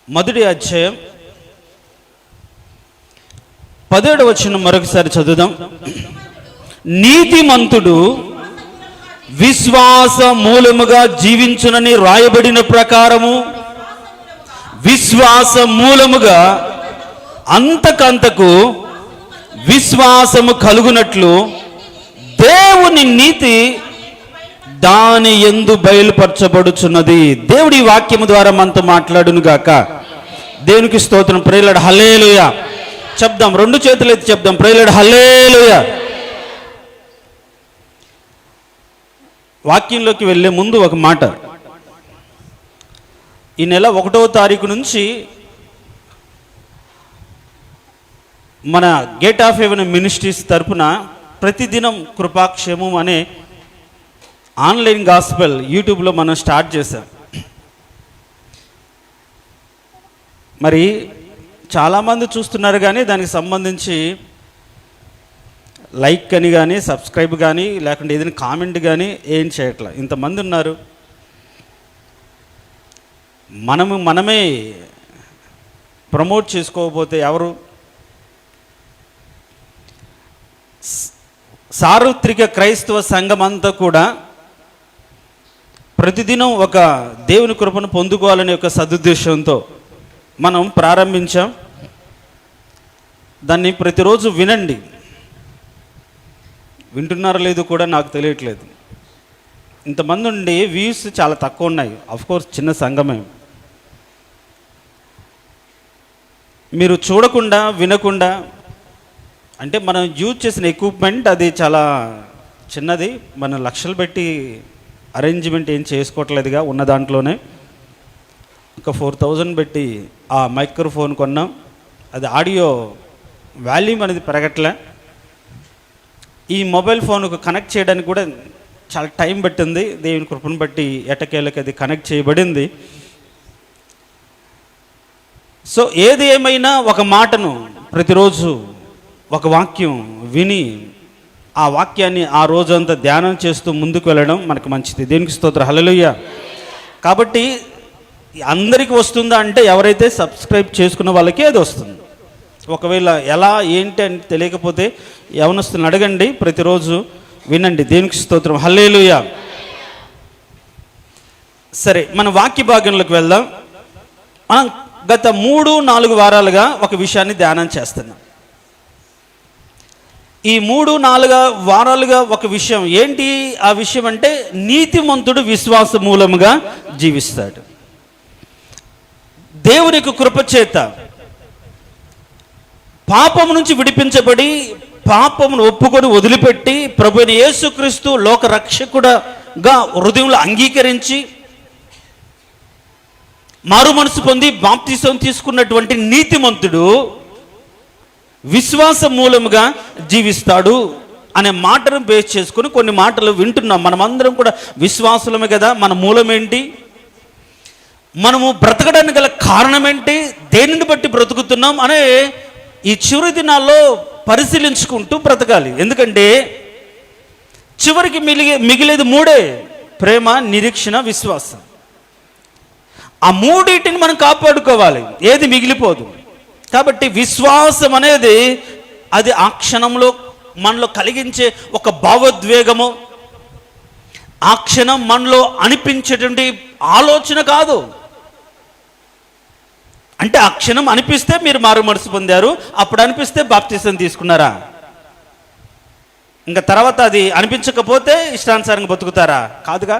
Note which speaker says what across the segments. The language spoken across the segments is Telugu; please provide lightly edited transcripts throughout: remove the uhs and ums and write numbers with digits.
Speaker 1: మొదటి అధ్యాయం 17వ వచనం మరొకసారి చదువుదాం. నీతిమంతుడు విశ్వాస మూలముగా జీవించునని రాయబడిన ప్రకారము విశ్వాస మూలముగా అంతకంతకు విశ్వాసము కలుగునట్లు దేవుని నీతి దాని యందు బయలుపరచబడుచున్నది. దేవుడి వాక్యము ద్వారా మనతో మాట్లాడును గాక. దేవునికి స్తోత్రం. ప్రేయలాడు హల్లెలూయా చెప్దాం. రెండు చేతులు ఎత్తి చెప్దాం. ప్రేయలాడు హల్లెలూయా. వాక్యంలోకి వెళ్ళే ముందు ఒక మాట. ఈ నెల 1వ తారీఖు నుంచి మన గేట్ ఆఫ్ హెవెన్ మినిస్ట్రీస్ తరపున ప్రతిదినం కృపాక్షేమం అనే ఆన్లైన్ గాస్పెల్ యూట్యూబ్లో మనం స్టార్ట్ చేశాం. మరి చాలామంది చూస్తున్నారు, కానీ దానికి సంబంధించి లైక్ అని కానీ సబ్స్క్రైబ్ కానీ లేకుంటే ఏదైనా కామెంట్ కానీ ఏం చేయట్లా. ఇంతమంది ఉన్నారు. మనమే ప్రమోట్ చేసుకోకపోతే ఎవరు? సార్వత్రిక క్రైస్తవ సంఘం అంతా కూడా ప్రతిదినం ఒక దేవుని కృపను పొందుకోవాలనే ఒక సదుద్దేశంతో మనం ప్రారంభించాం. దాన్ని ప్రతిరోజు వినండి. వింటున్నారో లేదో కూడా నాకు తెలియట్లేదు. ఇంతమంది ఉండి వ్యూస్ చాలా తక్కువ ఉన్నాయి. అఫ్కోర్స్ చిన్న సంఘమే. మీరు చూడకుండా వినకుండా, అంటే మనం యూజ్ చేసిన ఎక్విప్మెంట్ అది చాలా చిన్నది. మనం లక్షలు పెట్టి అరేంజ్మెంట్ ఏం చేసుకోవట్లేదుగా. ఉన్న దాంట్లోనే ఒక 4000 పెట్టి ఆ మైక్రోఫోన్ కొన్నాం. అది ఆడియో వాల్యూమ్ అనేది పెరగట్లే. ఈ మొబైల్ ఫోన్కు కనెక్ట్ చేయడానికి కూడా చాలా టైం పట్టింది. దేవుని కృపను బట్టి ఎటకేళ్ళకి అది కనెక్ట్ చేయబడింది. సో ఏది ఏమైనా ఒక మాటను ప్రతిరోజు ఒక వాక్యం విని ఆ వాక్యాన్ని ఆ రోజంతా ధ్యానం చేస్తూ ముందుకు వెళ్ళడం మనకు మంచిది. దేనికి స్తోత్రం. హల్లెలూయా. కాబట్టి అందరికీ వస్తుందా అంటే ఎవరైతే సబ్స్క్రైబ్ చేసుకున్న వాళ్ళకి అది వస్తుంది. ఒకవేళ ఎలా ఏంటి అని తెలియకపోతే యవనస్తులను అడగండి, ప్రతిరోజు వినండి. దేనికి స్తోత్రం. హల్లెలూయా. సరే, మన వాక్య భాగంలోకి వెళ్దాం. మనం గత 3-4 వారాలుగా ఒక విషయాన్ని ధ్యానం చేస్తున్నాం. ఈ 3-4 వారాలుగా ఒక విషయం ఏంటి? ఆ విషయం అంటే నీతిమంతుడు విశ్వాస మూలముగా జీవిస్తాడు. దేవుని యొక్క కృప చేత పాపము నుంచి విడిపించబడి పాపమును ఒప్పుకొని వదిలిపెట్టి ప్రభువైన యేసుక్రీస్తు లోక రక్షకుడుగా హృదయంలో అంగీకరించి మారు మనసు పొంది బాప్తిసం తీసుకున్నటువంటి నీతిమంతుడు విశ్వాస మూలముగా జీవిస్తాడు అనే మాటను బేస్ చేసుకుని కొన్ని మాటలు వింటున్నాం. మనమందరం కూడా విశ్వాసులమే కదా. మన మూలం ఏంటి? మనము బ్రతకడానికి గల కారణం ఏంటి? దేనిని బట్టి బ్రతుకుతున్నాం అనే ఈ చివరి దినాల్లో పరిశీలించుకుంటూ బ్రతకాలి. ఎందుకంటే చివరికి మిగిలేది 3: ప్రేమ, నిరీక్షణ, విశ్వాసం. ఆ 3టిని మనం కాపాడుకోవాలి. ఏది మిగిలిపోదు. కాబట్టి విశ్వాసం అనేది అది ఆ క్షణంలో మనలో కలిగించే ఒక భావోద్వేగము, ఆ క్షణం మనలో అనిపించేటువంటి ఆలోచన కాదు. అంటే ఆ క్షణం అనిపిస్తే మీరు మారు మనసు పొందారు, అప్పుడు అనిపిస్తే బాప్తిసం తీసుకున్నారా? ఇంకా తర్వాత అది అనిపించకపోతే ఇష్టానుసారంగా బతుకుతారా? కాదుగా.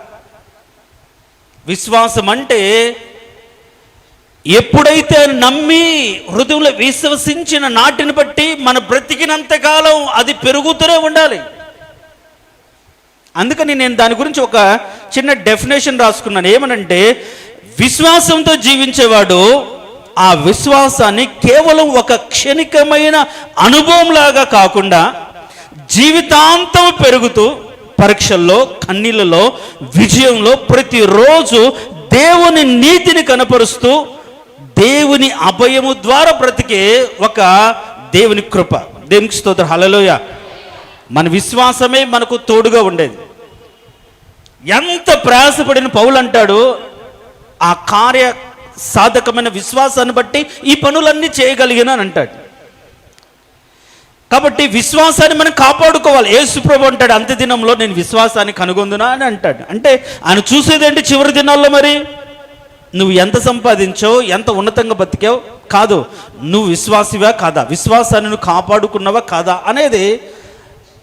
Speaker 1: విశ్వాసం అంటే ఎప్పుడైతే నమ్మి హృదయంలో విశ్వసించిన నాటిని బట్టి మన బ్రతికినంతకాలం అది పెరుగుతూనే ఉండాలి. అందుకని నేను దాని గురించి ఒక చిన్న డెఫినేషన్ రాసుకున్నాను. ఏమనంటే విశ్వాసంతో జీవించేవాడు ఆ విశ్వాసాన్ని కేవలం ఒక క్షణికమైన అనుభవంలాగా కాకుండా జీవితాంతం పెరుగుతూ పరీక్షల్లో, కన్నీళ్ళలో, విజయంలో ప్రతిరోజు దేవుని నీతిని కనపరుస్తూ దేవుని అభయము ద్వారా బ్రతికే ఒక దేవుని కృప. దేవునికి స్తోత్రం. హల్లెలూయా. మన విశ్వాసమే మనకు తోడుగా ఉండేది. ఎంత ప్రయాసపడిన పౌలు అంటాడు, ఆ కార్య సాధకమైన విశ్వాసాన్ని బట్టి ఈ పనులన్నీ చేయగలిగిన అని అంటాడు. కాబట్టి విశ్వాసాన్ని మనం కాపాడుకోవాలి. యేసుప్రభు అంటాడు, అంత్య దినంలో నేను విశ్వాసాన్ని కనుగొందునా అని అంటాడు. అంటే ఆయన చూసేదేంటి చివరి దినాల్లో? మరి నువ్వు ఎంత సంపాదించావు, ఎంత ఉన్నతంగా బతికావు కాదు, నువ్వు విశ్వాసివా కాదా, విశ్వాసాన్ని నువ్వు కాపాడుకున్నావా కాదా అనేది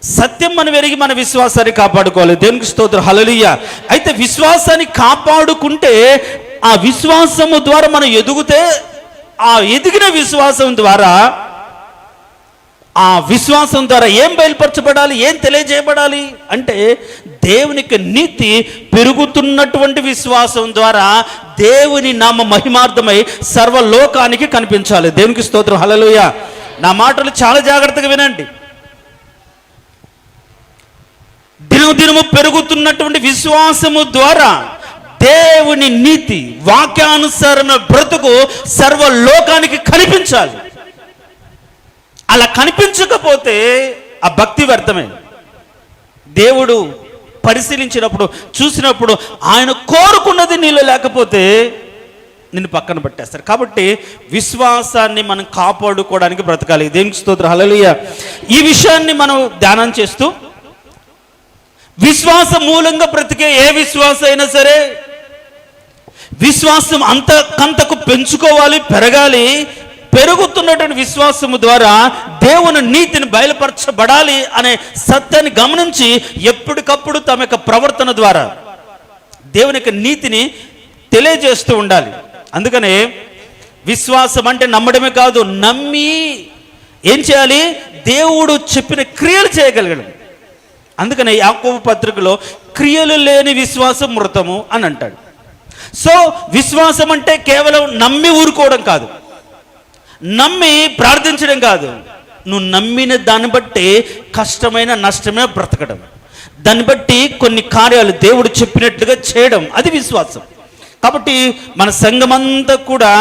Speaker 1: సత్యం మనం ఎరిగి మన విశ్వాసాన్ని కాపాడుకోవాలి. దేవునికి స్తోత్రం, హల్లెలూయా. అయితే విశ్వాసాన్ని కాపాడుకుంటే ఆ విశ్వాసము ద్వారా మనం ఎదిగితే, ఆ ఎదిగిన విశ్వాసం ద్వారా ఏం బయలుపరచబడాలి, ఏం తెలియజేయబడాలి అంటే దేవునికి నీతి పెరుగుతున్నటువంటి విశ్వాసం ద్వారా దేవుని నామ మహిమార్థమై సర్వలోకానికి కనిపించాలి. దేవునికి స్తోత్రం, హల్లెలూయా. నా మాటలు చాలా జాగ్రత్తగా వినండి. దినము పెరుగుతున్నటువంటి విశ్వాసము ద్వారా దేవుని నీతి వాక్యానుసరణ బ్రతుకు సర్వలోకానికి కనిపించాలి. అలా కనిపించకపోతే ఆ భక్తి వ్యర్థమే. దేవుడు పరిశీలించినప్పుడు, చూసినప్పుడు ఆయన కోరుకున్నది నీలో లేకపోతే నిన్ను పక్కన పెట్టేస్తారు. కాబట్టి విశ్వాసాన్ని మనం కాపాడుకోవడానికి బ్రతకాలి. దేవునికి స్తోత్రం, హల్లెలూయా. ఈ విషయాన్ని మనం ధ్యానం చేస్తూ, విశ్వాసం మూలంగా బ్రతికే ఏ విశ్వాసం అయినా సరే విశ్వాసం అంతకంతకు పెంచుకోవాలి, పెరగాలి. పెరుగుతున్నటువంటి విశ్వాసము ద్వారా దేవుని నీతిని బయలుపరచబడాలి అనే సత్యాన్ని గమనించి ఎప్పటికప్పుడు తమ యొక్క ప్రవర్తన ద్వారా దేవుని యొక్క నీతిని తెలియజేస్తూ ఉండాలి. అందుకనే విశ్వాసం అంటే నమ్మడమే కాదు, నమ్మి ఏం చేయాలి, దేవుడు చెప్పిన క్రియలు చేయగలగడం. అందుకనే యాకోబు పత్రికలో క్రియలు లేని విశ్వాసం మృతము అని అంటాడు. సో విశ్వాసం అంటే కేవలం నమ్మి ఊరుకోవడం కాదు, నమ్మి ప్రార్థించడం కాదు, నువ్వు నమ్మిన దాన్ని బట్టి కష్టమైన నష్టమే బ్రతకడం, దాన్ని బట్టి కొన్ని కార్యాలు దేవుడు చెప్పినట్లుగా చేయడం, అది విశ్వాసం. కాబట్టి మన సంఘమంతా కూడా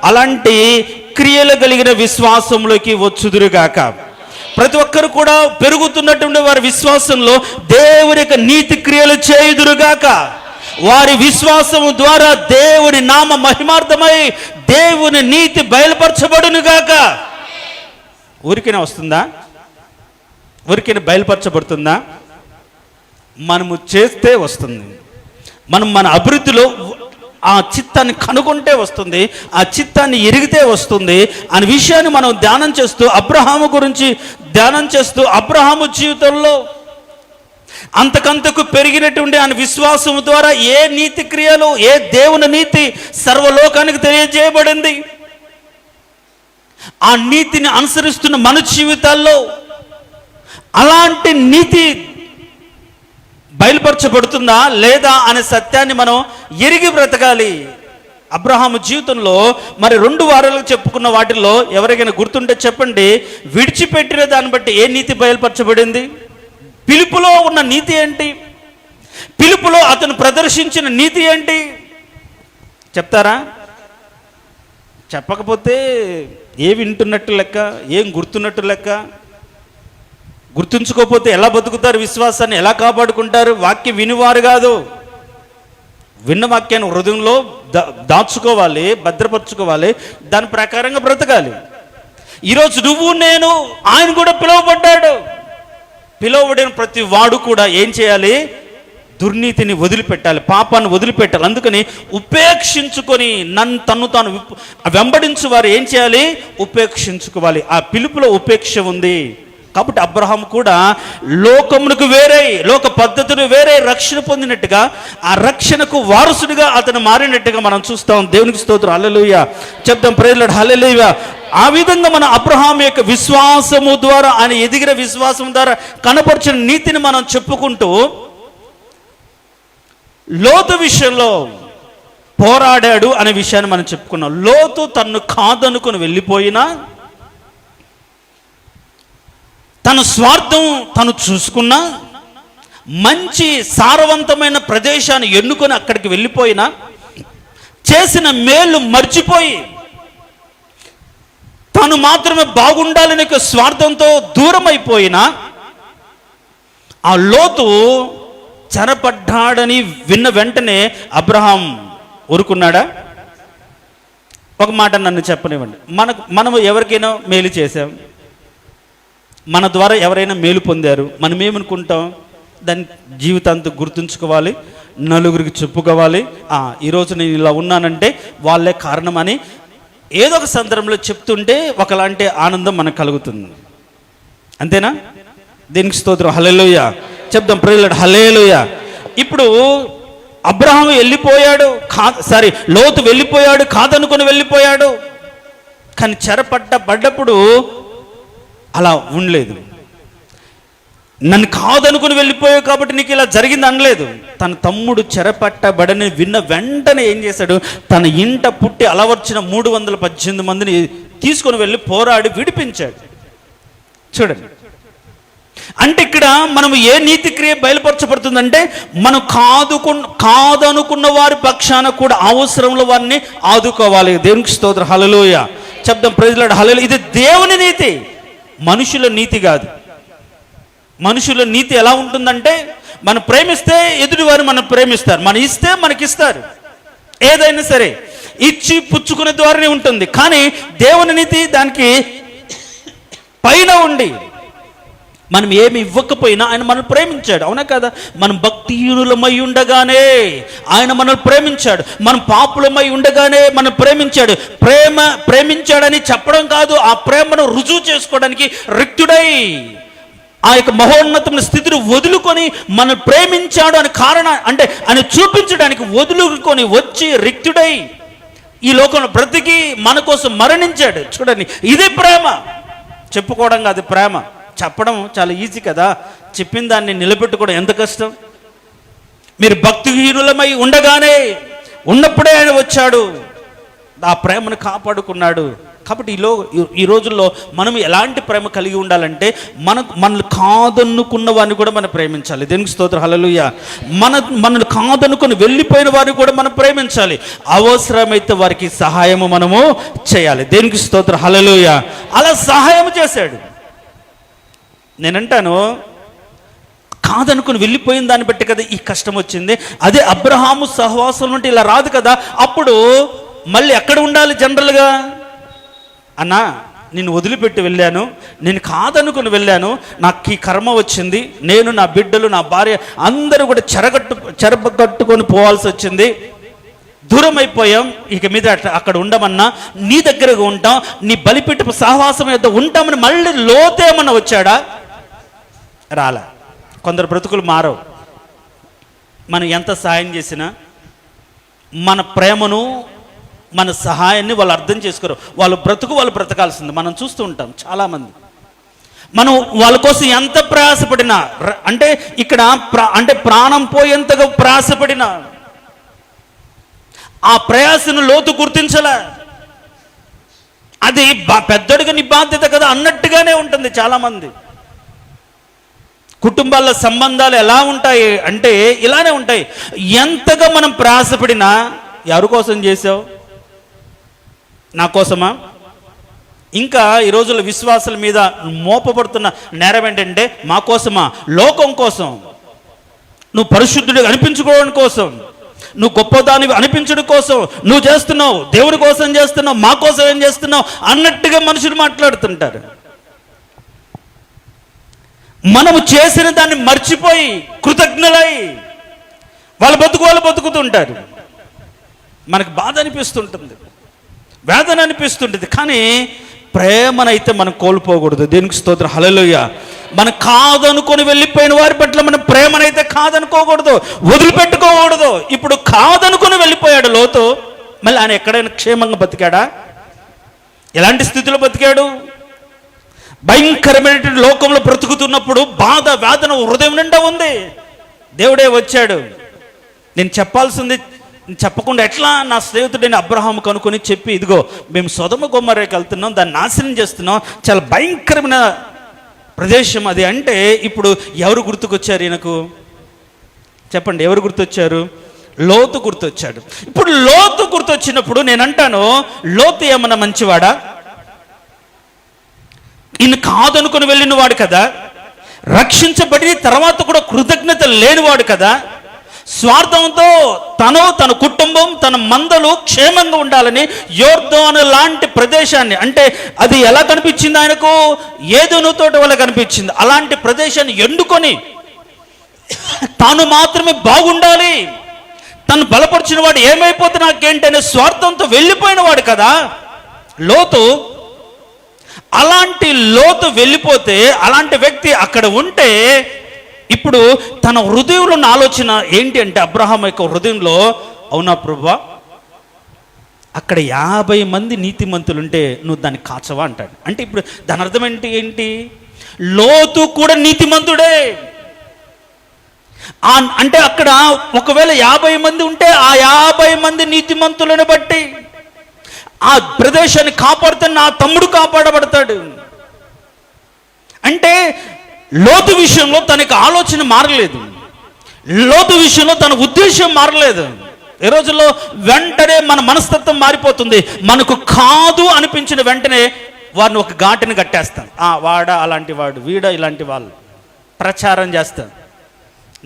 Speaker 1: అలాంటి క్రియలు కలిగిన విశ్వాసంలోకి వచ్చుదురుగాక. ప్రతి ఒక్కరు కూడా పెరుగుతున్నటువంటి వారి విశ్వాసంలో దేవుని యొక్క నీతి క్రియలు చేయుదురుగాక. వారి విశ్వాసము ద్వారా దేవుని నామ మహిమార్థమై దేవుని నీతి బయలుపరచబడునుగాక. ఊరికైనా వస్తుందా? ఊరికైనా బయలుపరచబడుతుందా? మనము చేస్తే వస్తుంది. మనం మన అభివృద్ధిలో ఆ చిత్తాన్ని కనుగొంటే వస్తుంది, ఆ చిత్తాన్ని ఎరిగితే వస్తుంది అనే విషయాన్ని మనం ధ్యానం చేస్తూ, అబ్రహాము గురించి ధ్యానం చేస్తూ, అబ్రహాము జీవితంలో అంతకంతకు పెరిగినటువంటి ఆయన విశ్వాసం ద్వారా ఏ నీతి క్రియలు, ఏ దేవుని నీతి సర్వలోకానికి తెలియజేయబడింది. ఆ నీతిని అనుసరిస్తున్న మన జీవితాల్లో అలాంటి నీతి బయలుపరచబడుతుందా లేదా అనే సత్యాన్ని మనం ఎరిగి బ్రతకాలి. అబ్రహాము జీవితంలో మరి 2 వారాలు చెప్పుకున్న వాటిల్లో ఎవరికైనా గుర్తుంటే చెప్పండి. విడిచిపెట్టిన దాన్ని బట్టి ఏ నీతి బయలుపరచబడింది? పిలుపులో ఉన్న నీతి ఏంటి? పిలుపులో అతను ప్రదర్శించిన నీతి ఏంటి? చెప్తారా? చెప్పకపోతే ఏ వింటున్నట్టు లెక్క, ఏం గుర్తున్నట్టు లెక్క. గుర్తుంచుకోకపోతే ఎలా బతుకుతారు? విశ్వాసాన్ని ఎలా కాపాడుకుంటారు? వాక్యం వినివారు కాదు, విన్న వాక్యాన్ని హృదయంలో దాచుకోవాలి, భద్రపరచుకోవాలి, దాని ప్రకారంగా బ్రతకాలి. ఈరోజు నువ్వు నేను, ఆయన కూడా పిలువబడ్డాడు. పిలువబడిన ప్రతి వాడు కూడా ఏం చేయాలి? దుర్నీతిని వదిలిపెట్టాలి, పాపాన్ని వదిలిపెట్టాలి. అందుకని ఉపేక్షించుకొని తన్ను తాను వెంబడించు వారు ఏం చేయాలి? ఉపేక్షించుకోవాలి. ఆ పిలుపులో ఉపేక్ష ఉంది. కాబట్టి అబ్రహాం కూడా లోకమునకు వేరే, లోక పద్ధతులు వేరే రక్షణ పొందినట్టుగా ఆ రక్షణకు వారసుడిగా అతను మారినట్టుగా మనం చూస్తాం. దేవునికి స్తోత్రం, హల్లెలూయా. చెప్తాం, ప్రైజ్ లార్డ్, హల్లెలూయా. ఆ విధంగా మన అబ్రహాం యొక్క విశ్వాసము ద్వారా, ఆయన ఎదిగిన విశ్వాసం ద్వారా కనపరిచిన నీతిని మనం చెప్పుకుంటూ, లోతు విషయంలో పోరాడాడు అనే విషయాన్ని మనం చెప్పుకున్నాం. లోతు తన్ను కాదనుకుని వెళ్ళిపోయినా, తన స్వార్థం తను చూసుకున్నా, మంచి సారవంతమైన ప్రదేశాన్ని ఎన్నుకొని అక్కడికి వెళ్ళిపోయినా, చేసిన మేలు మర్చిపోయి తను మాత్రమే బాగుండాలని స్వార్థంతో దూరం అయిపోయినా, ఆ లోతు చెరపడ్డాడని విన్న వెంటనే అబ్రహాం ఊరుకున్నాడా? ఒక మాట నన్ను చెప్పనివ్వండి, మనము ఎవరికైనా మేలు చేసాం, మన ద్వారా ఎవరైనా మేలు పొందారు, మనం ఏమనుకుంటాం? దాన్ని జీవితాంతం గుర్తుంచుకోవాలి, నలుగురికి చెప్పుకోవాలి. ఈరోజు నేను ఇలా ఉన్నానంటే వాళ్ళే కారణమని ఏదో ఒక సందర్భంలో చెప్తుంటే ఒకలాంటి ఆనందం మనకు కలుగుతుంది. అంతేనా? దీనికి స్తోత్రం. హల్లెలూయా చెప్దాం. Praise Lord. హల్లెలూయా. ఇప్పుడు అబ్రహాము వెళ్ళిపోయాడు, లోతు వెళ్ళిపోయాడు, కాదనుకొని వెళ్ళిపోయాడు. కానీ పడ్డప్పుడు అలా ఉండలేదు. నన్ను కాదనుకుని వెళ్ళిపోయావు కాబట్టి నీకు ఇలా జరిగింది అనలేదు. తన తమ్ముడు చెరపట్టబడని విన్న వెంటనే ఏం చేశాడు? తన ఇంట పుట్టి అలవర్చిన 318 మందిని తీసుకొని వెళ్ళి పోరాడి విడిపించాడు. చూడండి, అంటే ఇక్కడ మనం ఏ నీతి క్రియ బయలుపరచబడుతుందంటే, మనం కాదనుకున్న వారి పక్షాన కూడా అవసరంలో వారిని ఆదుకోవాలి. దేవునికి స్తోత్రం. హల్లెలూయా చెప్దాం. Praise Lord. హల్లెలూయా. ఇది దేవుని నీతి, మనుషుల నీతి కాదు. మనుషుల నీతి ఎలా ఉంటుందంటే, మనం ప్రేమిస్తే ఎదుటివారు మనం ప్రేమిస్తారు, మనం ఇస్తే మనకిస్తారు. ఏదైనా సరే ఇచ్చి పుచ్చుకునే ద్వారానే ఉంటుంది. కానీ దేవుని నీతి దానికి పైన ఉండి, మనం ఏమి ఇవ్వకపోయినా ఆయన మనల్ని ప్రేమించాడు. అవునా కదా? మనం భక్తిహీనులమై ఉండగానే ఆయన మనల్ని ప్రేమించాడు. మనం పాపులమై ఉండగానే మనం ప్రేమించాడు. ప్రేమించాడని చెప్పడం కాదు, ఆ ప్రేమను రుజువు చేసుకోవడానికి రిక్తుడై ఆ యొక్క మహోన్నతమైన స్థితిని వదులుకొని మనం ప్రేమించాడు అని కారణం అంటే ఆయన చూపించడానికి వదులుకొని వచ్చి రిక్తుడై ఈ లోకంలో బ్రతికి మన కోసం మరణించాడు. చూడండి, ఇది ప్రేమ. చెప్పుకోవడం కాదు ప్రేమ, చెప్పడం చాలా ఈజీ కదా, చెప్పిన దాన్ని నిలబెట్టుకోవడం ఎంత కష్టం. మీరు భక్తిహీనులమై ఉండగానే ఉన్నప్పుడే ఆయన వచ్చాడు, ఆ ప్రేమను కాపాడుకున్నాడు. కాబట్టి ఈ రోజుల్లో మనం ఎలాంటి ప్రేమ కలిగి ఉండాలంటే, మనల్ని కాదనుకున్న వారిని కూడా మనం ప్రేమించాలి. దేనికి స్తోత్రం. హల్లెలూయా. మనల్ని కాదనుకుని వెళ్ళిపోయిన వారిని కూడా మనం ప్రేమించాలి. అవసరమైతే వారికి సహాయము మనము చేయాలి. దేనికి స్తోత్రం. హల్లెలూయా. అలా సహాయం చేశాడు. నేనంటాను, కాదనుకుని వెళ్ళిపోయిన దాన్ని బట్టి కదా ఈ కష్టం వచ్చింది. అదే అబ్రహాము సహవాసం అంటే ఇలా రాదు కదా. అప్పుడు మళ్ళీ ఎక్కడ ఉండాలి జనరల్గా? అన్నా, నేను వదిలిపెట్టి వెళ్ళాను, నేను కాదనుకుని వెళ్ళాను, నాకు ఈ కర్మ వచ్చింది, నేను నా బిడ్డలు నా భార్య అందరూ కూడా చెరపగట్టుకొని పోవాల్సి వచ్చింది, దూరం అయిపోయాం, ఇక మీద అక్కడ ఉండమన్నా నీ దగ్గరగా ఉంటాం, నీ బలిపెట్టు సహవాసం యొక్క ఉంటామని మళ్ళీ లోతేమన్నా వచ్చాడా? రాలా. కొందరు బ్రతుకులు మారవు. మనం ఎంత సహాయం చేసినా మన ప్రేమను మన సహాయాన్ని వాళ్ళు అర్థం చేసుకోరు. వాళ్ళు బ్రతకాల్సింది మనం చూస్తూ ఉంటాం. చాలామంది మనం వాళ్ళ కోసం ఎంత ప్రయాసపడినా, అంటే ఇక్కడ అంటే ప్రాణం పోయేంతగా ప్రయాసపడినా ఆ ప్రయాసను లోతు గుర్తించలే. అది పెద్దడిగా నీ బాధ్యత కదా అన్నట్టుగానే ఉంటుంది. చాలామంది కుటుంబాల సంబంధాలు ఎలా ఉంటాయి అంటే ఇలానే ఉంటాయి. ఎంతగా మనం ప్రయాసపడినా, ఎవరి కోసం చేసావు? నా కోసమా? ఇంకా ఈ రోజుల్లో విశ్వాసాల మీద మోపబడుతున్న నేరం ఏంటంటే, మా కోసమా? లోకం కోసం, నువ్వు పరిశుద్ధుడిగా అనిపించుకోవడం కోసం, నువ్వు గొప్పదానివి అనిపించడం కోసం నువ్వు చేస్తున్నావు, దేవుడి కోసం చేస్తున్నావు, మా కోసం ఏం చేస్తున్నావు అన్నట్టుగా మనుషులు మాట్లాడుతుంటారు. మనము చేసిన దాన్ని మర్చిపోయి కృతజ్ఞులై వాళ్ళ బతుకుతుంటారు. మనకు బాధ అనిపిస్తుంటుంది, వేదన అనిపిస్తుంటుంది. కానీ ప్రేమనైతే మనం కోల్పోకూడదు. దేనికి స్తోత్రం. హల్లెలూయా. మనం కాదనుకొని వెళ్ళిపోయిన వారి పట్ల మనం ప్రేమనైతే కాదనుకోకూడదు, వదిలిపెట్టుకోకూడదు. ఇప్పుడు కాదనుకొని వెళ్ళిపోయాడు లోతు, మళ్ళీ ఆయన ఎక్కడైనా క్షేమంగా బతికాడా? ఎలాంటి స్థితిలో బతికాడు? భయంకరమైన లోకంలో బ్రతుకుతున్నప్పుడు బాధ వేదన హృదయం నిండా ఉంది. దేవుడే వచ్చాడు. నేను చెప్పాల్సింది చెప్పకుండా ఎట్లా నా స్నేహితుడైన అబ్రహాము కనుక్కొని చెప్పి, ఇదిగో మేము సొదొమ గొమొర్రాకి వెళ్తున్నాం, దాన్ని నాశనం చేస్తున్నాం, చాలా భయంకరమైన ప్రదేశం అది అంటే, ఇప్పుడు ఎవరు గుర్తుకొచ్చారు ఈయనకు? చెప్పండి, ఎవరు గుర్తొచ్చారు? లోతు గుర్తొచ్చాడు. ఇప్పుడు లోతు గుర్తొచ్చినప్పుడు నేనంటాను, లోతు ఏమన్నా మంచివాడా? ఈయన కాదనుకుని వెళ్ళిన వాడు కదా, రక్షించబడి తర్వాత కూడా కృతజ్ఞత లేనివాడు కదా, స్వార్థంతో తన కుటుంబం, తన మందలు క్షేమంగా ఉండాలని యోర్దాను లాంటి ప్రదేశాన్ని, అంటే అది ఎలా కనిపించింది ఆయనకు, ఏదోను తోట వల్ల కనిపించింది, అలాంటి ప్రదేశాన్ని ఎండుకొని తాను మాత్రమే బాగుండాలి, తను బలపరిచిన వాడు ఏమైపోతే నాకేంటి అనే స్వార్థంతో వెళ్ళిపోయిన వాడు కదా లోతు. అలాంటి లోతు వెళ్ళిపోతే, అలాంటి వ్యక్తి అక్కడ ఉంటే, ఇప్పుడు తన హృదయంలో ఉన్న ఆలోచన ఏంటి అంటే, అబ్రహాం యొక్క హృదయంలో, అవునా ప్రభువా, అక్కడ 50 మంది నీతిమంతులుంటే నువ్వు దాన్ని కాచవా అంటాడు. అంటే ఇప్పుడు దాని అర్థం ఏంటి? లోతు కూడా నీతిమంతుడే. అంటే అక్కడ ఒకవేళ 50 మంది ఉంటే ఆ 50 మంది నీతిమంతులను బట్టి ఆ ప్రదేశాన్ని కాపాడితే నా తమ్ముడు కాపాడబడతాడు. అంటే లోతు విషయంలో తనకి ఆలోచన మారలేదు, లోతు విషయంలో తన ఉద్దేశం మారలేదు. ఈ రోజుల్లో వెంటనే మన మనస్తత్వం మారిపోతుంది. మనకు కాదు అనిపించిన వెంటనే వారిని ఒక ఘాటిని కట్టేస్తాం. వాడా అలాంటి వాడు, వీడా ఇలాంటి వాళ్ళు ప్రచారం చేస్తాం.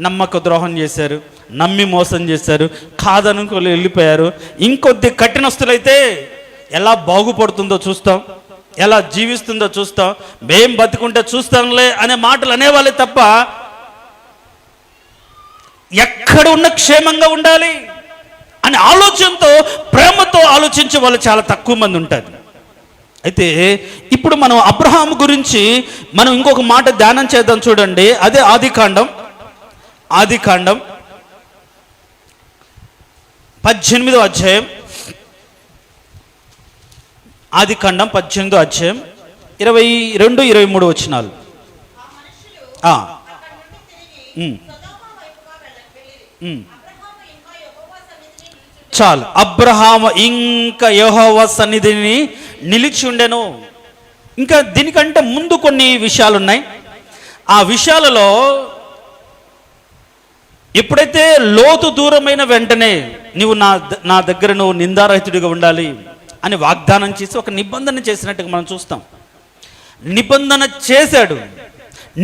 Speaker 1: నమ్మక ద్రోహం చేశారు, నమ్మి మోసం చేశారు, కాదనుకోలు వెళ్ళిపోయారు. ఇంకొద్ది కఠినస్తులైతే ఎలా బాగుపడుతుందో చూస్తాం, ఎలా జీవిస్తుందో చూస్తాం, మేం బతుకుంటే చూస్తాంలే అనే మాటలు అనేవాళ్ళే తప్ప ఎక్కడ ఉన్న క్షేమంగా ఉండాలి అనే ఆలోచనతో, ప్రేమతో ఆలోచించే వాళ్ళు చాలా తక్కువ మంది ఉంటారు. అయితే ఇప్పుడు మనం అబ్రహాము గురించి మనం ఇంకొక మాట ధ్యానం చేద్దాం. చూడండి, అదే ఆదికాండం 18వ అధ్యాయం, ఆదికాండం 18వ అధ్యాయం 22-23 వచనాలు. చాలు, అబ్రహాము ఇంకా యెహోవా సన్నిధిని నిలిచి ఉండెను. ఇంకా దీనికంటే ముందు కొన్ని విషయాలు ఉన్నాయి. ఆ విషయాలలో ఎప్పుడైతే లోతు దూరమైన వెంటనే నువ్వు నా దగ్గర నువ్వు నిందారహితుడిగా ఉండాలి అని వాగ్దానం చేసి ఒక నిబంధన చేసినట్టుగా మనం చూస్తాం. నిబంధన చేశాడు,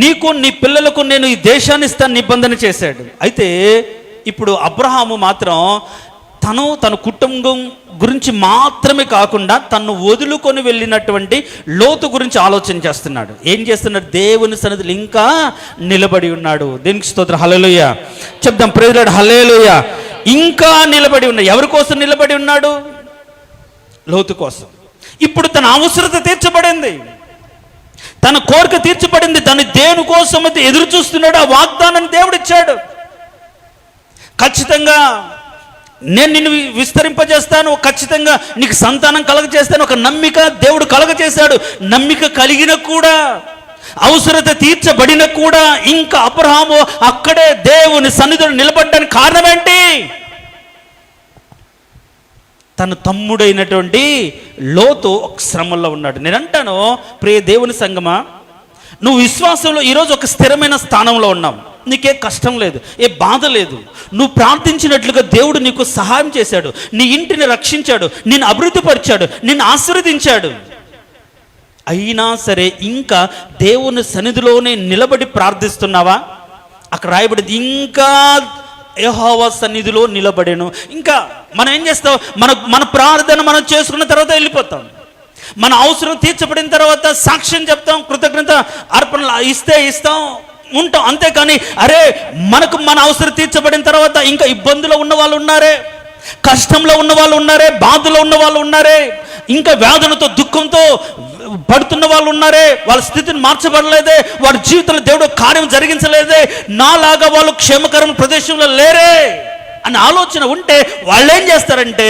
Speaker 1: నీకు నీ పిల్లలకు నేను ఈ దేశాన్ని ఇస్తాను నిబంధన చేశాడు. అయితే ఇప్పుడు అబ్రహాము మాత్రం తన కుటుంబం గురించి మాత్రమే కాకుండా తను వదులుకొని వెళ్ళినటువంటి లోతు గురించి ఆలోచన చేస్తున్నాడు. ఏం చేస్తున్నాడు? దేవుని సన్నిధిలో ఇంకా నిలబడి ఉన్నాడు. దేనికి స్తోత్రం, హల్లెలూయా చెప్దాం, ప్రైజ్ లార్డ్, హల్లెలూయా. ఇంకా నిలబడి ఉన్నాడు. ఎవరి కోసం నిలబడి ఉన్నాడు? లోతు కోసం. ఇప్పుడు తన అవసరత తీర్చబడింది, తన కోరిక తీర్చబడింది. తను దేని కోసం అయితే ఎదురు చూస్తున్నాడు, ఆ వాగ్దానాన్ని దేవుడు ఇచ్చాడు. ఖచ్చితంగా నేను నిన్ను విస్తరింపజేస్తాను, ఖచ్చితంగా నీకు సంతానం కలగజేస్తాను, ఒక నమ్మిక దేవుడు కలగజేశాడు. నమ్మిక కలిగిన కూడా, అవసరత తీర్చబడిన కూడా ఇంకా అబ్రహాము అక్కడే దేవుని సన్నిధిలో నిలబడడానికి కారణం ఏంటి? తన తమ్ముడైనటువంటి లోతు ఒక శ్రమల్లో ఉన్నాడు. నేను అంటాను, ప్రియ దేవుని సంగమా, నువ్వు విశ్వాసంలో ఈరోజు ఒక స్థిరమైన స్థానంలో ఉన్నావు. నీకే కష్టం లేదు, ఏ బాధ లేదు. నువ్వు ప్రార్థించినట్లుగా దేవుడు నీకు సహాయం చేశాడు, నీ ఇంటిని రక్షించాడు, నిన్ను అభివృద్ధిపరిచాడు, నిన్ను ఆశీర్వదించాడు. అయినా సరే ఇంకా దేవుని సన్నిధిలోనే నిలబడి ప్రార్థిస్తున్నావా? అక్కడ రాయబడింది, ఇంకా యెహోవా సన్నిధిలో నిలబడేను. ఇంకా మనం ఏం చేస్తాం? మన ప్రార్థన మనం చేసుకున్న తర్వాత వెళ్ళిపోతాం. మన అవసరం తీర్చబడిన తర్వాత సాక్ష్యం చెప్తాం, కృతజ్ఞత అర్పణలు ఇస్తాం, ఉంటాం. అంతేకాని అరే మన అవసరం తీర్చబడిన తర్వాత ఇంకా ఇబ్బందులో ఉన్న వాళ్ళు ఉన్నారే, కష్టంలో ఉన్న వాళ్ళు ఉన్నారే, బాధలో ఉన్న వాళ్ళు ఉన్నారే, ఇంకా వేదనతో దుఃఖంతో పడుతున్న వాళ్ళు ఉన్నారే, వాళ్ళ స్థితిని మార్చబడలేదే, వారి జీవితంలో దేవుడు కార్యం జరిగించలేదే, నాలాగా వాళ్ళు క్షేమకరమైన ప్రదేశంలో లేరే అనే ఆలోచన ఉంటే వాళ్ళు ఏం చేస్తారంటే,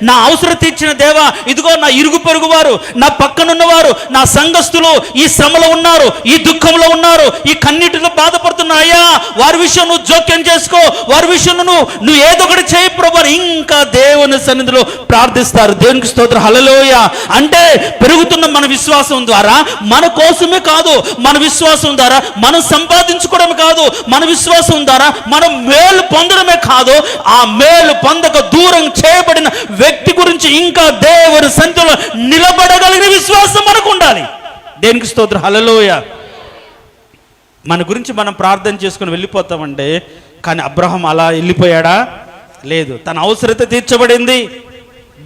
Speaker 1: నా అవసరం తీర్చిన దేవా, ఇదిగో నా ఇరుగు పొరుగు వారు, నా పక్కనున్నవారు, నా సంఘస్థులు ఈ శ్రమలో ఉన్నారు, ఈ దుఃఖంలో ఉన్నారు, ఈ కన్నీటిలో బాధపడుతున్నా, అయ్యా వారి విషయం నువ్వు జోక్యం చేసుకో, వారి విషయం నువ్వు ఏదో ఒకటి చేయి ప్రభు, ఇంకా దేవుని సన్నిధిలో ప్రార్థిస్తారు. దేవునికి స్తోత్రం, హల్లెలూయా. అంటే పెరుగుతున్న మన విశ్వాసం ద్వారా, మన కోసమే కాదు, మన విశ్వాసం ద్వారా మనం సంపాదించుకోవడమే కాదు, మన విశ్వాసం ద్వారా మనం మేలు పొందడమే కాదు, ఆ మేలు పొందక దూరం చేయబడిన వ్యక్తి గురించి ఇంకా దేవుని సన్నిధిలో నిలబడగలిగిన విశ్వాసం మనకు ఉండాలి. దేనికి స్తోత్రం, హల్లెలూయా. మన గురించి మనం ప్రార్థన చేసుకుని వెళ్ళిపోతామంటే కానీ అబ్రహాం అలా వెళ్ళిపోయాడా? లేదు. తన అవసరత తీర్చబడింది.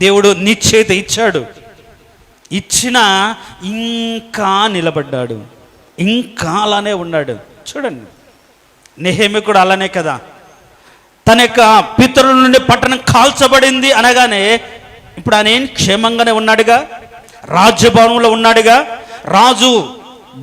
Speaker 1: దేవుడు నిశ్చయిత ఇచ్చాడు. ఇచ్చినా ఇంకా నిలబడ్డాడు, ఇంకా అలానే ఉన్నాడు. చూడండి, నెహెమ్యా కూడా అలానే కదా. తన యొక్క పితరుల నుండి పట్టణం కాల్చబడింది అనగానే ఇప్పుడు ఆయన ఏం క్షేమంగానే ఉన్నాడుగా, రాజ్యభవనంలో ఉన్నాడుగా, రాజు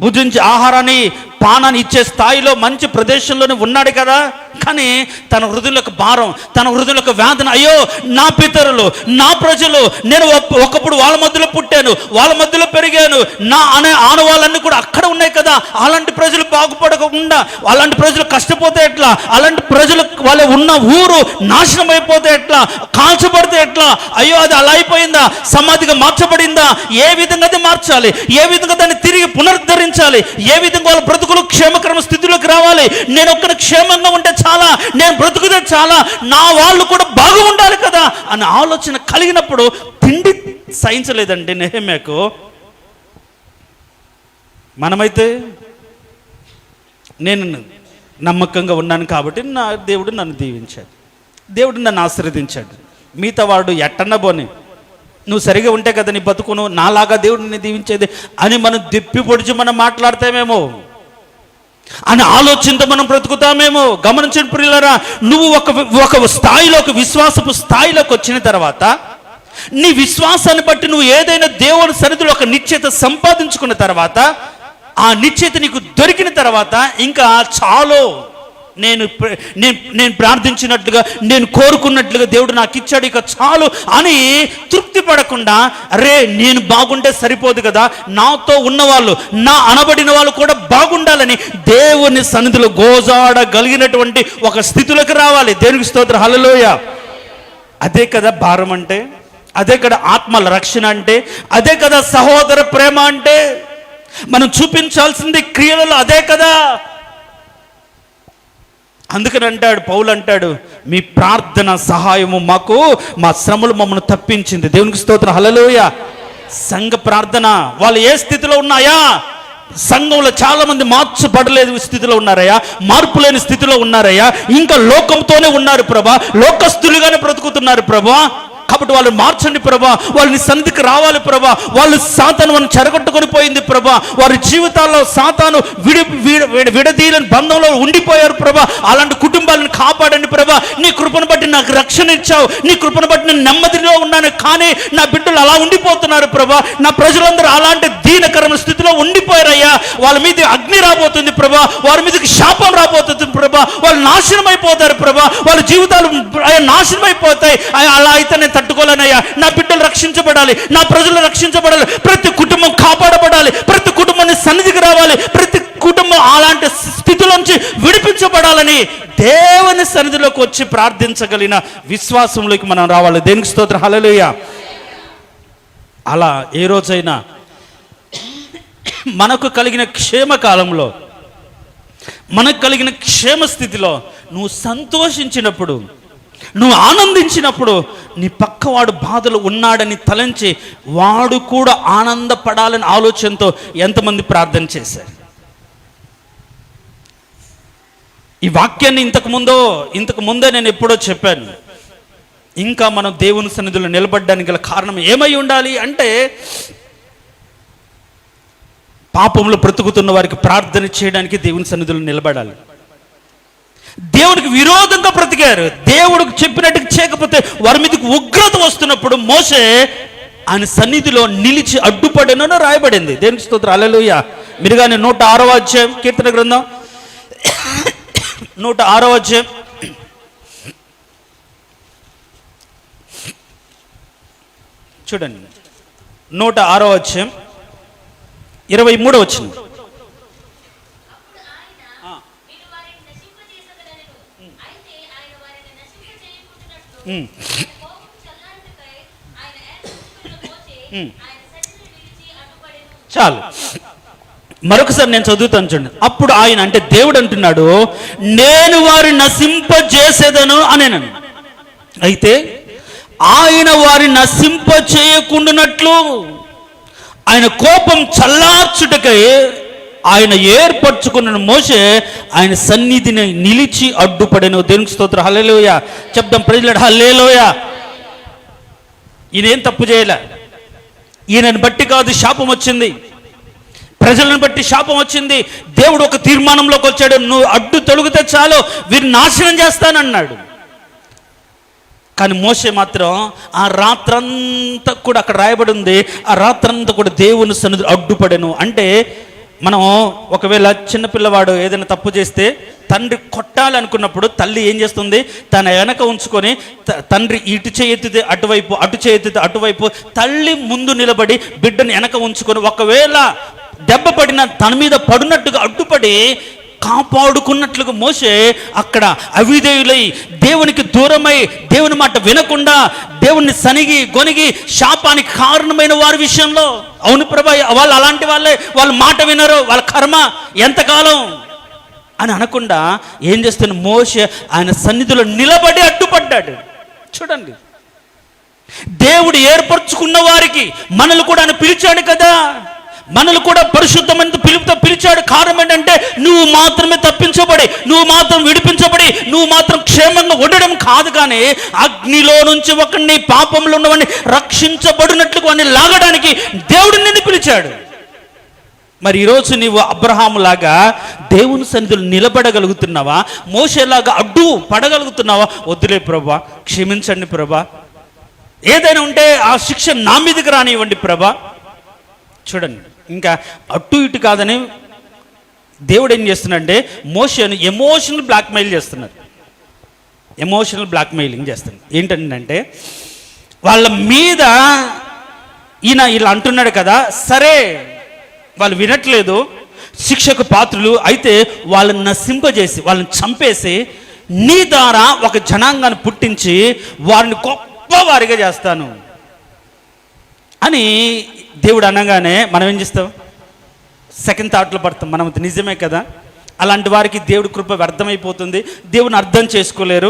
Speaker 1: భుజించే ఆహారాన్ని పానాన్ని ఇచ్చే స్థాయిలో మంచి ప్రదేశంలోనే ఉన్నాడు కదా. కానీ తన హృదయంలోకి భారం, తన హృదయంలోకి వేదన, అయ్యో నా పితరులు, నా ప్రజలు, నేను ఒకప్పుడు వాళ్ళ మధ్యలో పుట్టాను, వాళ్ళ మధ్యలో పెరిగాను, నా అనే ఆనవాళ్ళన్నీ కూడా అక్కడ ఉన్నాయి కదా. అలాంటి ప్రజలు బాగుపడకుండా, అలాంటి ప్రజలు కష్టపోతే ఎట్లా, అలాంటి ప్రజలు వాళ్ళ ఉన్న ఊరు నాశనం అయిపోతే ఎట్లా, కాల్చబడితే ఎట్లా, అయ్యో అది అలా అయిపోయిందా, సమాధిగా మార్చబడిందా, ఏ విధంగా అది మార్చాలి, ఏ విధంగా దాన్ని తిరిగి పునరుద్ధరించాలి, ఏ విధంగా వాళ్ళ బ్రతుకులు క్షేమకరమ స్థితిలోకి రావాలి, నేను ఒక్కడ క్షేమంగా ఉంటే చాలా, నేను బ్రతుకుతే చాలా, నా వాళ్ళు కూడా బాగా ఉండాలి కదా అనే ఆలోచన కలిగినప్పుడు తిండి సహించలేదండి నెహెమ్యాకు. మనమైతే నేను నమ్మకంగా ఉన్నాను కాబట్టి నా దేవుడు నన్ను దీవించాడు, దేవుడు నన్ను ఆశీర్వదించాడు, మిగతా వాడు ఎట్టన్నా పోని, నువ్వు సరిగా ఉంటే కదా నీ బతుకును, నాలాగా దేవుడిని దీవించేది అని మనం దిప్పి పొడిచి మనం మాట్లాడతామేమో అని ఆలోచనతో మనం బ్రతుకుతామేమో. గమనించండి ప్రియులారా, నువ్వు ఒక స్థాయిలో, ఒక విశ్వాసపు స్థాయిలోకి వచ్చిన తర్వాత నీ విశ్వాసాన్ని బట్టి నువ్వు ఏదైనా దేవుని సన్నిధిలో ఒక నిశ్చయత సంపాదించుకున్న తర్వాత, ఆ నిశ్చయత నీకు దొరికిన తర్వాత ఇంకా చాలు, నేను ప్రార్థించినట్లుగా, నేను కోరుకున్నట్లుగా దేవుడు నాకు ఇచ్చాడు, ఇక చాలు అని తృప్తి పడకుండా, అరే నేను బాగుంటే సరిపోదు కదా, నాతో ఉన్నవాళ్ళు, నా అనబడిన వాళ్ళు కూడా బాగుండాలని దేవుని సన్నిధిలో గోజాడగలిగినటువంటి ఒక స్థితిలోకి రావాలి. దేవునికి స్తోత్రం, హల్లెలూయా. అదే కదా భారం అంటే, అదే కదా ఆత్మల రక్షణ అంటే, అదే కదా సహోదర ప్రేమ అంటే. మనం చూపించాల్సింది క్రియలలో అదే కదా. అందుకని అంటాడు పౌలు, అంటాడు మీ ప్రార్థన సహాయము మాకు మా శ్రమలు మమ్మల్ని తప్పించింది. దేవునికి స్తోత్రం, హల్లెలూయా. సంఘ ప్రార్థన, వాళ్ళు ఏ స్థితిలో ఉన్నాయా? సంఘంలో చాలా మంది మార్చబడలేదు స్థితిలో ఉన్నారయ్యా, మార్పు లేని స్థితిలో ఉన్నారయ్యా, ఇంకా లోకంతోనే ఉన్నారు ప్రభా, లోకస్తులుగానే బ్రతుకుతున్నారు ప్రభా. కాబట్టి వాళ్ళు మార్చండి ప్రభా, వాళ్ళని సన్నిధికి రావాలి ప్రభా. వాళ్ళు సాతాను మనం చెరగొట్టుకొని పోయింది ప్రభా, వారి జీవితాల్లో సాతాను విడదీయని బంధంలో ఉండిపోయారు ప్రభా. అలాంటి కుటుంబాలను కాపాడండి ప్రభా. నీ కృపను బట్టి నాకు రక్షణ ఇచ్చావు, నీ కృపను బట్టి నేను నెమ్మదిలో ఉన్నాను, కానీ నా బిడ్డలు అలా ఉండిపోతున్నారు ప్రభా. నా ప్రజలందరూ అలాంటి దీనకరమైన స్థితిలో ఉండిపోయారయ్యా. వాళ్ళ మీద అగ్ని రాబోతుంది ప్రభా, వారి మీదకి శాపం రాబోతుంది ప్రభా, వాళ్ళు నాశనం అయిపోతారు ప్రభా, వాళ్ళ జీవితాలు నాశనం అయిపోతాయి. అలా అయితే నేను తట్టుకోలేనయ్యా. నా బిడ్డలు రక్షించబడాలి, నా ప్రజలు రక్షించబడాలి, ప్రతి కుటుంబం కాపాడబడాలి, ప్రతి కుటుంబాన్ని సన్నిధికి రావాలి, ప్రతి కుటుంబం అలాంటి స్థితిలోంచి విడిపించబడాలని దేవుని సన్నిధిలోకి వచ్చి ప్రార్థించగలిగిన విశ్వాసంలోకి మనం రావాలి. దేవునికి స్తోత్రం, హల్లెలూయా. అలా ఏ రోజైనా మనకు కలిగిన క్షేమకాలంలో, మనకు కలిగిన క్షేమ స్థితిలో నువ్వు సంతోషించినప్పుడు, నువ్వు ఆనందించినప్పుడు, నీ పక్కవాడు బాధలు ఉన్నాడని తలంచి వాడు కూడా ఆనందపడాలని ఆలోచనతో ఎంతమంది ప్రార్థన చేశారు? ఈ వాక్యాన్ని ఇంతకు ముందే నేను ఎప్పుడో చెప్పాను. ఇంకా మనం దేవుని సన్నిధిలో నిలబడడానికి గల కారణం ఏమై ఉండాలి అంటే, పాపంలో బ్రతుకుతున్న వారికి ప్రార్థన చేయడానికి దేవుని సన్నిధిలో నిలబడాలి. దేవుడికి విరోధంగా బ్రతికారు, దేవుడికి చెప్పినట్టుగా చేయకపోతే వారి మీదకి ఉగ్రత వస్తున్నప్పుడు మోషే ఆయన సన్నిధిలో నిలిచి అడ్డుపడినని రాయబడింది. దేవునికి స్తోత్రం, హల్లెలూయా. మీరు కానీ 106వ అధ్యాయం, కీర్తన గ్రంథం 106వ అధ్యాయం చూడండి. 106వ అధ్యాయం 23వ వచనం. చాలు, మరొకసారి నేను చదువుతాను చూడండి. అప్పుడు ఆయన, అంటే దేవుడు అంటున్నాడు, నేను వారిని నశింపజేసేదను అనేనను. అయితే ఆయన వారిని నశింపచేయకుండానట్లు ఆయన కోపం చల్లార్చుటకై ఆయన ఏర్పరచుకున్న మోషే ఆయన సన్నిధిని నిలిచి అడ్డుపడెను. దేవునికి స్తోత్రం. హల్లెలూయా చెప్దాం. ప్రైజ్ హల్లెలూయా. ఈయనేం తప్పు చేయలే. ఈయనని బట్టి కాదు శాపం వచ్చింది, ప్రజలను బట్టి శాపం వచ్చింది. దేవుడు ఒక తీర్మానంలోకి వచ్చాడు, నువ్వు అడ్డు తొలగితే చాలు వీరిని నాశనం చేస్తానన్నాడు. కానీ మోషే మాత్రం ఆ రాత్రంతా కూడా అక్కడ రాయబడి ఉంది, ఆ రాత్రంతా కూడా దేవుని సన్నిధిలో అడ్డుపడెను. అంటే మనం ఒకవేళ చిన్నపిల్లవాడు ఏదైనా తప్పు చేస్తే తండ్రి కొట్టాలనుకున్నప్పుడు తల్లి ఏం చేస్తుంది, తన వెనక ఉంచుకొని తండ్రి ఇటు చేయెత్తితే అటువైపు, అటు చేయెత్తితే అటువైపు, తల్లి ముందు నిలబడి బిడ్డను వెనక ఉంచుకొని ఒకవేళ దెబ్బ పడిన తన మీద పడినట్టుగా అడ్డుపడి కాపాడుకున్నట్లుగా మోషే అక్కడ అవిధేయులై దేవునికి దూరమై దేవుని మాట వినకుండా దేవుణ్ణి సనిగి గొనిగి శాపానికి కారణమైన వారి విషయంలో, అవును ప్రభా వాళ్ళు అలాంటి వాళ్ళే, వాళ్ళ మాట వినరు, వాళ్ళ కర్మ ఎంతకాలం అని అనకుండా ఏం చేస్తున్న మోషే ఆయన సన్నిధిలో నిలబడి అడ్డుపడ్డాడు. చూడండి, దేవుడు ఏర్పరచుకున్న వారికి మనల్ని కూడా ఆయన పిలిచాడు కదా, మనల్ని కూడా పరిశుద్ధమైన పిలుపుతో పిలిచాడు. కారణం ఏంటంటే నువ్వు మాత్రమే తప్పించబడి, నువ్వు మాత్రం విడిపించబడి, నువ్వు మాత్రం క్షేమంగా ఉండడం కాదు, కానీ అగ్నిలో నుంచి ఒకరిని పాపంలో ఉన్నవాడిని రక్షించబడినట్లు వాడిని లాగడానికి దేవుడు నిన్ను పిలిచాడు. మరి ఈరోజు నీవు అబ్రహాము లాగా దేవుని సన్నిధిలో నిలబడగలుగుతున్నావా? మోషేలాగా అడ్డు పడగలుగుతున్నావా? వద్దులే ప్రభా, క్షమించండి ప్రభా, ఏదైనా ఉంటే ఆ శిక్ష నా మీదకి రానివ్వండి ప్రభా. చూడండి, ఇంకా అటు ఇటు కాదని దేవుడు ఏం చేస్తున్నాడంటే మోషేను ఎమోషనల్ బ్లాక్మెయిల్ చేస్తున్నారు. ఎమోషనల్ బ్లాక్మెయిలింగ్ చేస్తున్నారు. ఏంటంటే వాళ్ళ మీద ఈయన ఇలా అంటున్నాడు కదా, సరే వాళ్ళు వినట్లేదు, శిక్షకు పాత్రులు అయితే వాళ్ళని నశింపజేసి వాళ్ళని చంపేసి నీ ద్వారా ఒక జనాంగాన్ని పుట్టించి వారిని గొప్ప వారిగా చేస్తాను అని దేవుడు అనగానే మనం ఏం చేస్తాం? సెకండ్ థాట్లో పడతాం. మనం నిజమే కదా, అలాంటి వారికి దేవుడి కృప వ్యర్థమైపోతుంది, దేవుని అర్థం చేసుకోలేరు.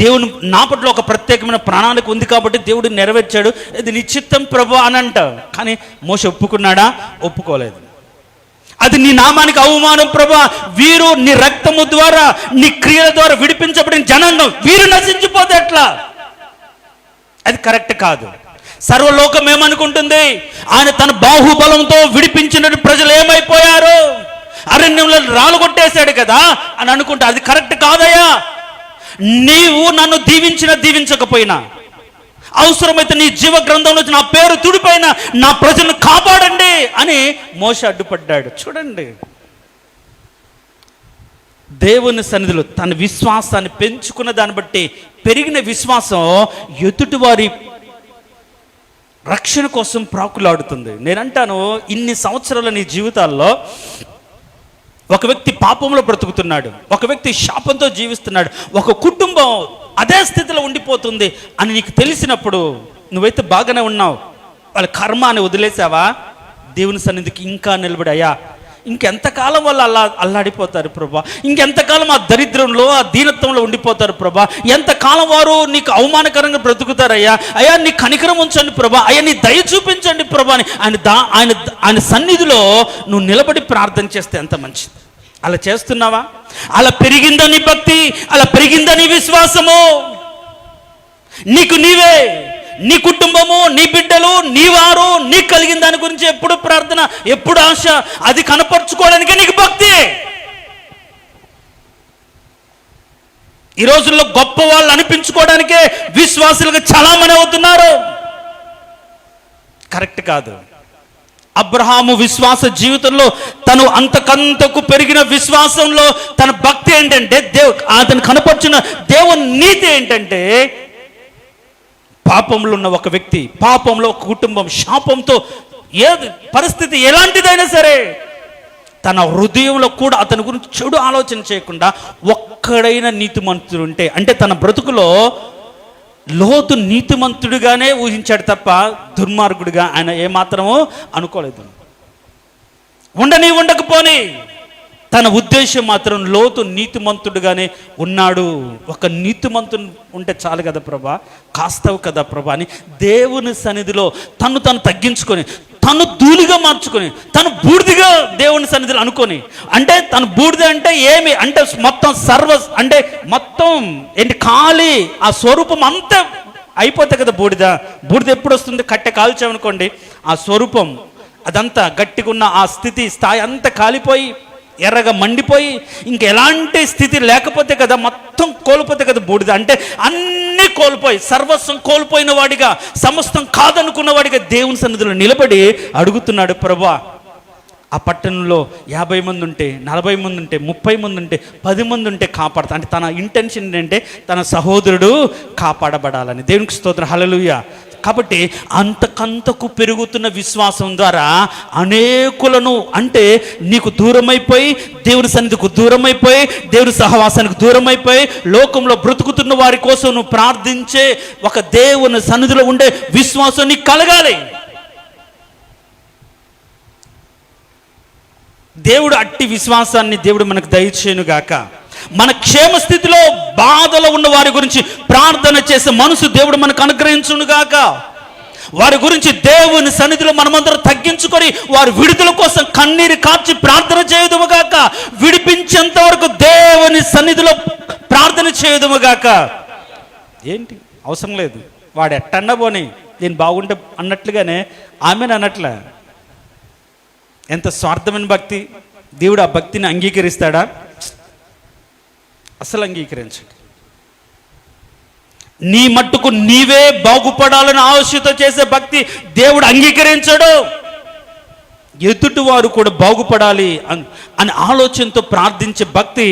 Speaker 1: దేవుని నా పట్ల ఒక ప్రత్యేకమైన ప్రణాళిక ఉంది కాబట్టి దేవుడు నెరవేర్చాడు, ఇది నిశ్చిత్తం ప్రభు అని అంటావు. కానీ మోషే ఒప్పుకున్నాడా? ఒప్పుకోలేదు. అది నీ నామానికి అవమానం ప్రభా, వీరు నీ రక్తము ద్వారా నీ క్రియల ద్వారా విడిపించబడిన జనాంగం వీరు నశించిపోతే ఎట్లా? అది కరెక్ట్ కాదు. సర్వలోకం ఏమనుకుంటుంది? ఆయన తన బాహుబలంతో విడిపించిన ప్రజలు ఏమైపోయారు, అరణ్యంలో రాళ్ళు కొట్టేశాడు కదా అని అనుకుంటా. అది కరెక్ట్ కాదయ్యా. నీవు నన్ను దీవించకపోయినా, అవసరమైతే నీ జీవ గ్రంథంలో నా పేరు తుడిపోయినా నా ప్రజలను కాపాడండి అని మోషే అడ్డుపడ్డాడు. చూడండి, దేవుని సన్నిధిలో తన విశ్వాసాన్ని పెంచుకున్న దాన్ని బట్టి పెరిగిన విశ్వాసం ఎదుటివారి రక్షణ కోసం ప్రాకులాడుతుంది. నేనంటాను, ఇన్ని సంవత్సరాల నీ జీవితాల్లో ఒక వ్యక్తి పాపంలో బ్రతుకుతున్నాడు, ఒక వ్యక్తి శాపంతో జీవిస్తున్నాడు, ఒక కుటుంబం అదే స్థితిలో ఉండిపోతుంది అని నీకు తెలిసినప్పుడు నువ్వైతే బాగానే ఉన్నావు, వాళ్ళ కర్మ అని వదిలేసావా? దేవుని సన్నిధికి ఇంకా నిలబడాయా? ఇంకెంతకాలం వాళ్ళు అల్లాడిపోతారు ప్రభా, ఇంకెంతకాలం ఆ దరిద్రంలో ఆ దీనత్వంలో ఉండిపోతారు ప్రభా, ఎంతకాలం వారు నీకు అవమానకరంగా బ్రతుకుతారయ్యా. అయ్యా నీ కనికరం ఉంచండి ప్రభా, అయ్యా నీ దయ చూపించండి ప్రభా అని ఆయన సన్నిధిలో నువ్వు నిలబడి ప్రార్థన చేస్తే ఎంత మంచిది. అలా చేస్తున్నావా? అలా పెరిగిందా నీ భక్తి? అలా పెరిగిందా నీ విశ్వాసము? నీకు నీవే, నీ కుటుంబము, నీ బిడ్డలు, నీ వారు, నీకు కలిగిన దాని గురించి ఎప్పుడు ప్రార్థన, ఎప్పుడు ఆశ, అది కనపరుచుకోవడానికే నీకు భక్తి. ఈ రోజుల్లో గొప్ప వాళ్ళు అనిపించుకోవడానికే విశ్వాసులుగా చలామణి అవుతున్నారు. కరెక్ట్ కాదు. అబ్రహాము విశ్వాస జీవితంలో తను అంతకంతకు పెరిగిన విశ్వాసంలో తన భక్తి ఏంటంటే అతను కనపరిచిన దేవుని నీతి ఏంటంటే, పాపంలో ఉన్న ఒక వ్యక్తి, పాపంలో ఒక కుటుంబం, శాపంతో ఏది పరిస్థితి ఎలాంటిదైనా సరే తన హృదయంలో కూడా అతని గురించి చెడు ఆలోచన చేయకుండా ఒక్కడైనా నీతిమంతుడు ఉంటే, అంటే తన బ్రతుకులో లోతు నీతిమంతుడిగానే ఊహించాడు తప్ప దుర్మార్గుడిగా ఆయన ఏమాత్రమో అనుకోలేదు. ఉండకపోని తన ఉద్దేశం మాత్రం లోతు నీతిమంతుడుగానే ఉన్నాడు. ఒక నీతిమంతుడు ఉంటే చాలు కదా ప్రభా, కాస్తావు కదా ప్రభా అని దేవుని సన్నిధిలో తను తగ్గించుకొని తను ధూళిగా మార్చుకొని, తను బూడిదిగా దేవుని సన్నిధిలో అనుకొని, అంటే తను బూడిద అంటే ఏమి అంటే మొత్తం అంటే మొత్తం ఏంటి ఖాళీ, ఆ స్వరూపం అంతా అయిపోతే కదా బూడిద ఎప్పుడు వస్తుంది? కట్టె కాల్చామనుకోండి, ఆ స్వరూపం అదంతా గట్టిగా ఉన్న ఆ స్థాయి అంతా కాలిపోయి ఎర్రగా మండిపోయి ఇంకెలాంటి స్థితి లేకపోతే కదా, మొత్తం కోల్పోతే కదా బూడిద. అంటే అన్నీ కోల్పోయి, సర్వస్వం కోల్పోయిన వాడిగా, సమస్తం కాదనుకున్న వాడిగా దేవుని సన్నిధిలో నిలబడి అడుగుతున్నాడు, ప్రభువా ఆ పట్టణంలో 50 మంది ఉంటే, 40 మంది ఉంటే, 30 మంది ఉంటే, 10 మంది ఉంటే కాపాడతా. అంటే తన ఇంటెన్షన్ ఏంటంటే తన సహోదరుడు కాపాడబడాలని. దేవునికి స్తోత్రం, హల్లెలూయా. కాబట్టి అంతకంతకు పెరుగుతున్న విశ్వాసం ద్వారా అనేకులను, అంటే నీకు దూరమైపోయి, దేవుని సన్నిధికి దూరమైపోయి, దేవుని సహవాసానికి దూరమైపోయి లోకంలో బ్రతుకుతున్న వారి కోసం నువ్వు ప్రార్థించే ఒక దేవుని సన్నిధిలో ఉండే విశ్వాసం నీకు కలగాలి. దేవుడు అట్టి విశ్వాసాన్ని దేవుడు మనకు దయచేయునుగాక. మన క్షేమ స్థితిలో బాధలో ఉన్న వారి గురించి ప్రార్థన చేసే మనసు దేవుడు మనకు అనుగ్రహించునుగాక. వారి గురించి దేవుని సన్నిధిలో మనమందరం తగ్గించుకొని వారి విడుదల కోసం కన్నీరు కార్చి ప్రార్థన చేయదుముగాక. విడిపించేంత వరకు దేవుని సన్నిధిలో ప్రార్థన చేయదుముగాక. ఏంటి అవసరం లేదు, వాడు ఎట్టన్నబోని నేను బాగుంటే అన్నట్లుగానే ఆమెను అన్నట్లే. ఎంత స్వార్థమైన భక్తి! దేవుడు ఆ భక్తిని అంగీకరిస్తాడా? అసలు అంగీకరించడు. నీ మట్టుకు నీవే బాగుపడాలని ఆలోచనతో చేసే భక్తి దేవుడు అంగీకరించడు. ఎదుటి వారు కూడా బాగుపడాలి అని ఆలోచనతో ప్రార్థించే భక్తి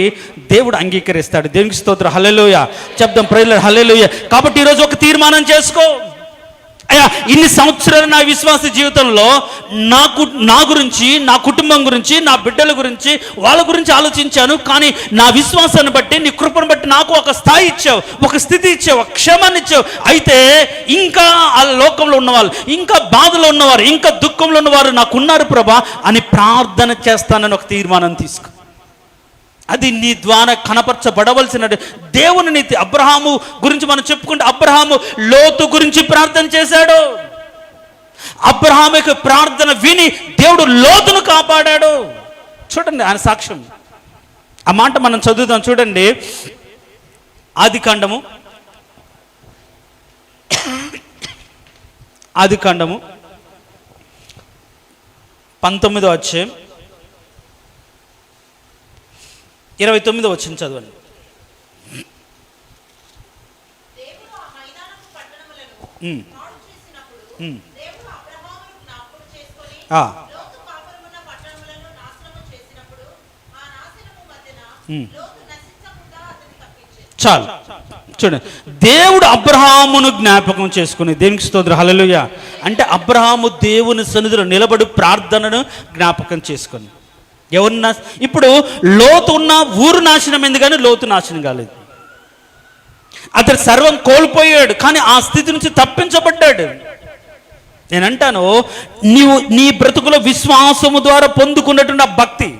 Speaker 1: దేవుడు అంగీకరిస్తాడు. దేవునికి స్తోత్రం, హల్లెలూయా చెప్దాం, ప్రైజ్ లార్డ్, హల్లెలూయా. కాబట్టి ఈరోజు ఒక తీర్మానం చేసుకో. అయ్యా, ఇన్ని సంవత్సరాలు నా విశ్వాస జీవితంలో నా గురించి, నా కుటుంబం గురించి, నా బిడ్డల గురించి, వాళ్ళ గురించి ఆలోచించాను. కానీ నా విశ్వాసాన్ని బట్టి, నీ కృపను బట్టి నాకు ఒక స్థాయి ఇచ్చావు, ఒక స్థితి ఇచ్చావు, ఒక క్షేమాన్ని ఇచ్చావు. అయితే ఇంకా ఆ లోకంలో ఉన్నవాళ్ళు, ఇంకా బాధలో ఉన్నవారు, ఇంకా దుఃఖంలో ఉన్నవారు నాకున్నారు ప్రభా అని ప్రార్థన చేస్తానని ఒక తీర్మానం తీసుకో. అది నీ ద్వారా కనపరచబడవలసిన దేవుని నీతి. అబ్రహాము గురించి మనం చెప్పుకుంటే, అబ్రహాము లోతు గురించి ప్రార్థన చేశాడు. అబ్రహాము యొక్క ప్రార్థన విని దేవుడు లోతును కాపాడాడు. చూడండి ఆయన సాక్ష్యం. ఆ మాట మనం చదువుదాం, చూడండి. ఆదికాండము 19వ అధ్యాయం 29వ వచనం చదవండి. చాలు చూడండి, దేవుడు అబ్రహామును జ్ఞాపకం చేసుకుని. దేవునికి స్తోత్రం, హల్లెలూయా. అంటే అబ్రహాము దేవుని సన్నిధిలో నిలబడి ప్రార్థనను జ్ఞాపకం చేసుకొని ఎవరినా. ఇప్పుడు లోతు ఉన్న ఊరు నాశనం అయింది, కానీ లోతు నాశనం కాలేదు. అతడు సర్వం కోల్పోయాడు, కానీ ఆ స్థితి నుంచి తప్పించబడ్డాడు. నేనంటాను, నీ బ్రతుకులో విశ్వాసము ద్వారా పొందుకున్నటువంటి ఆ భక్తి,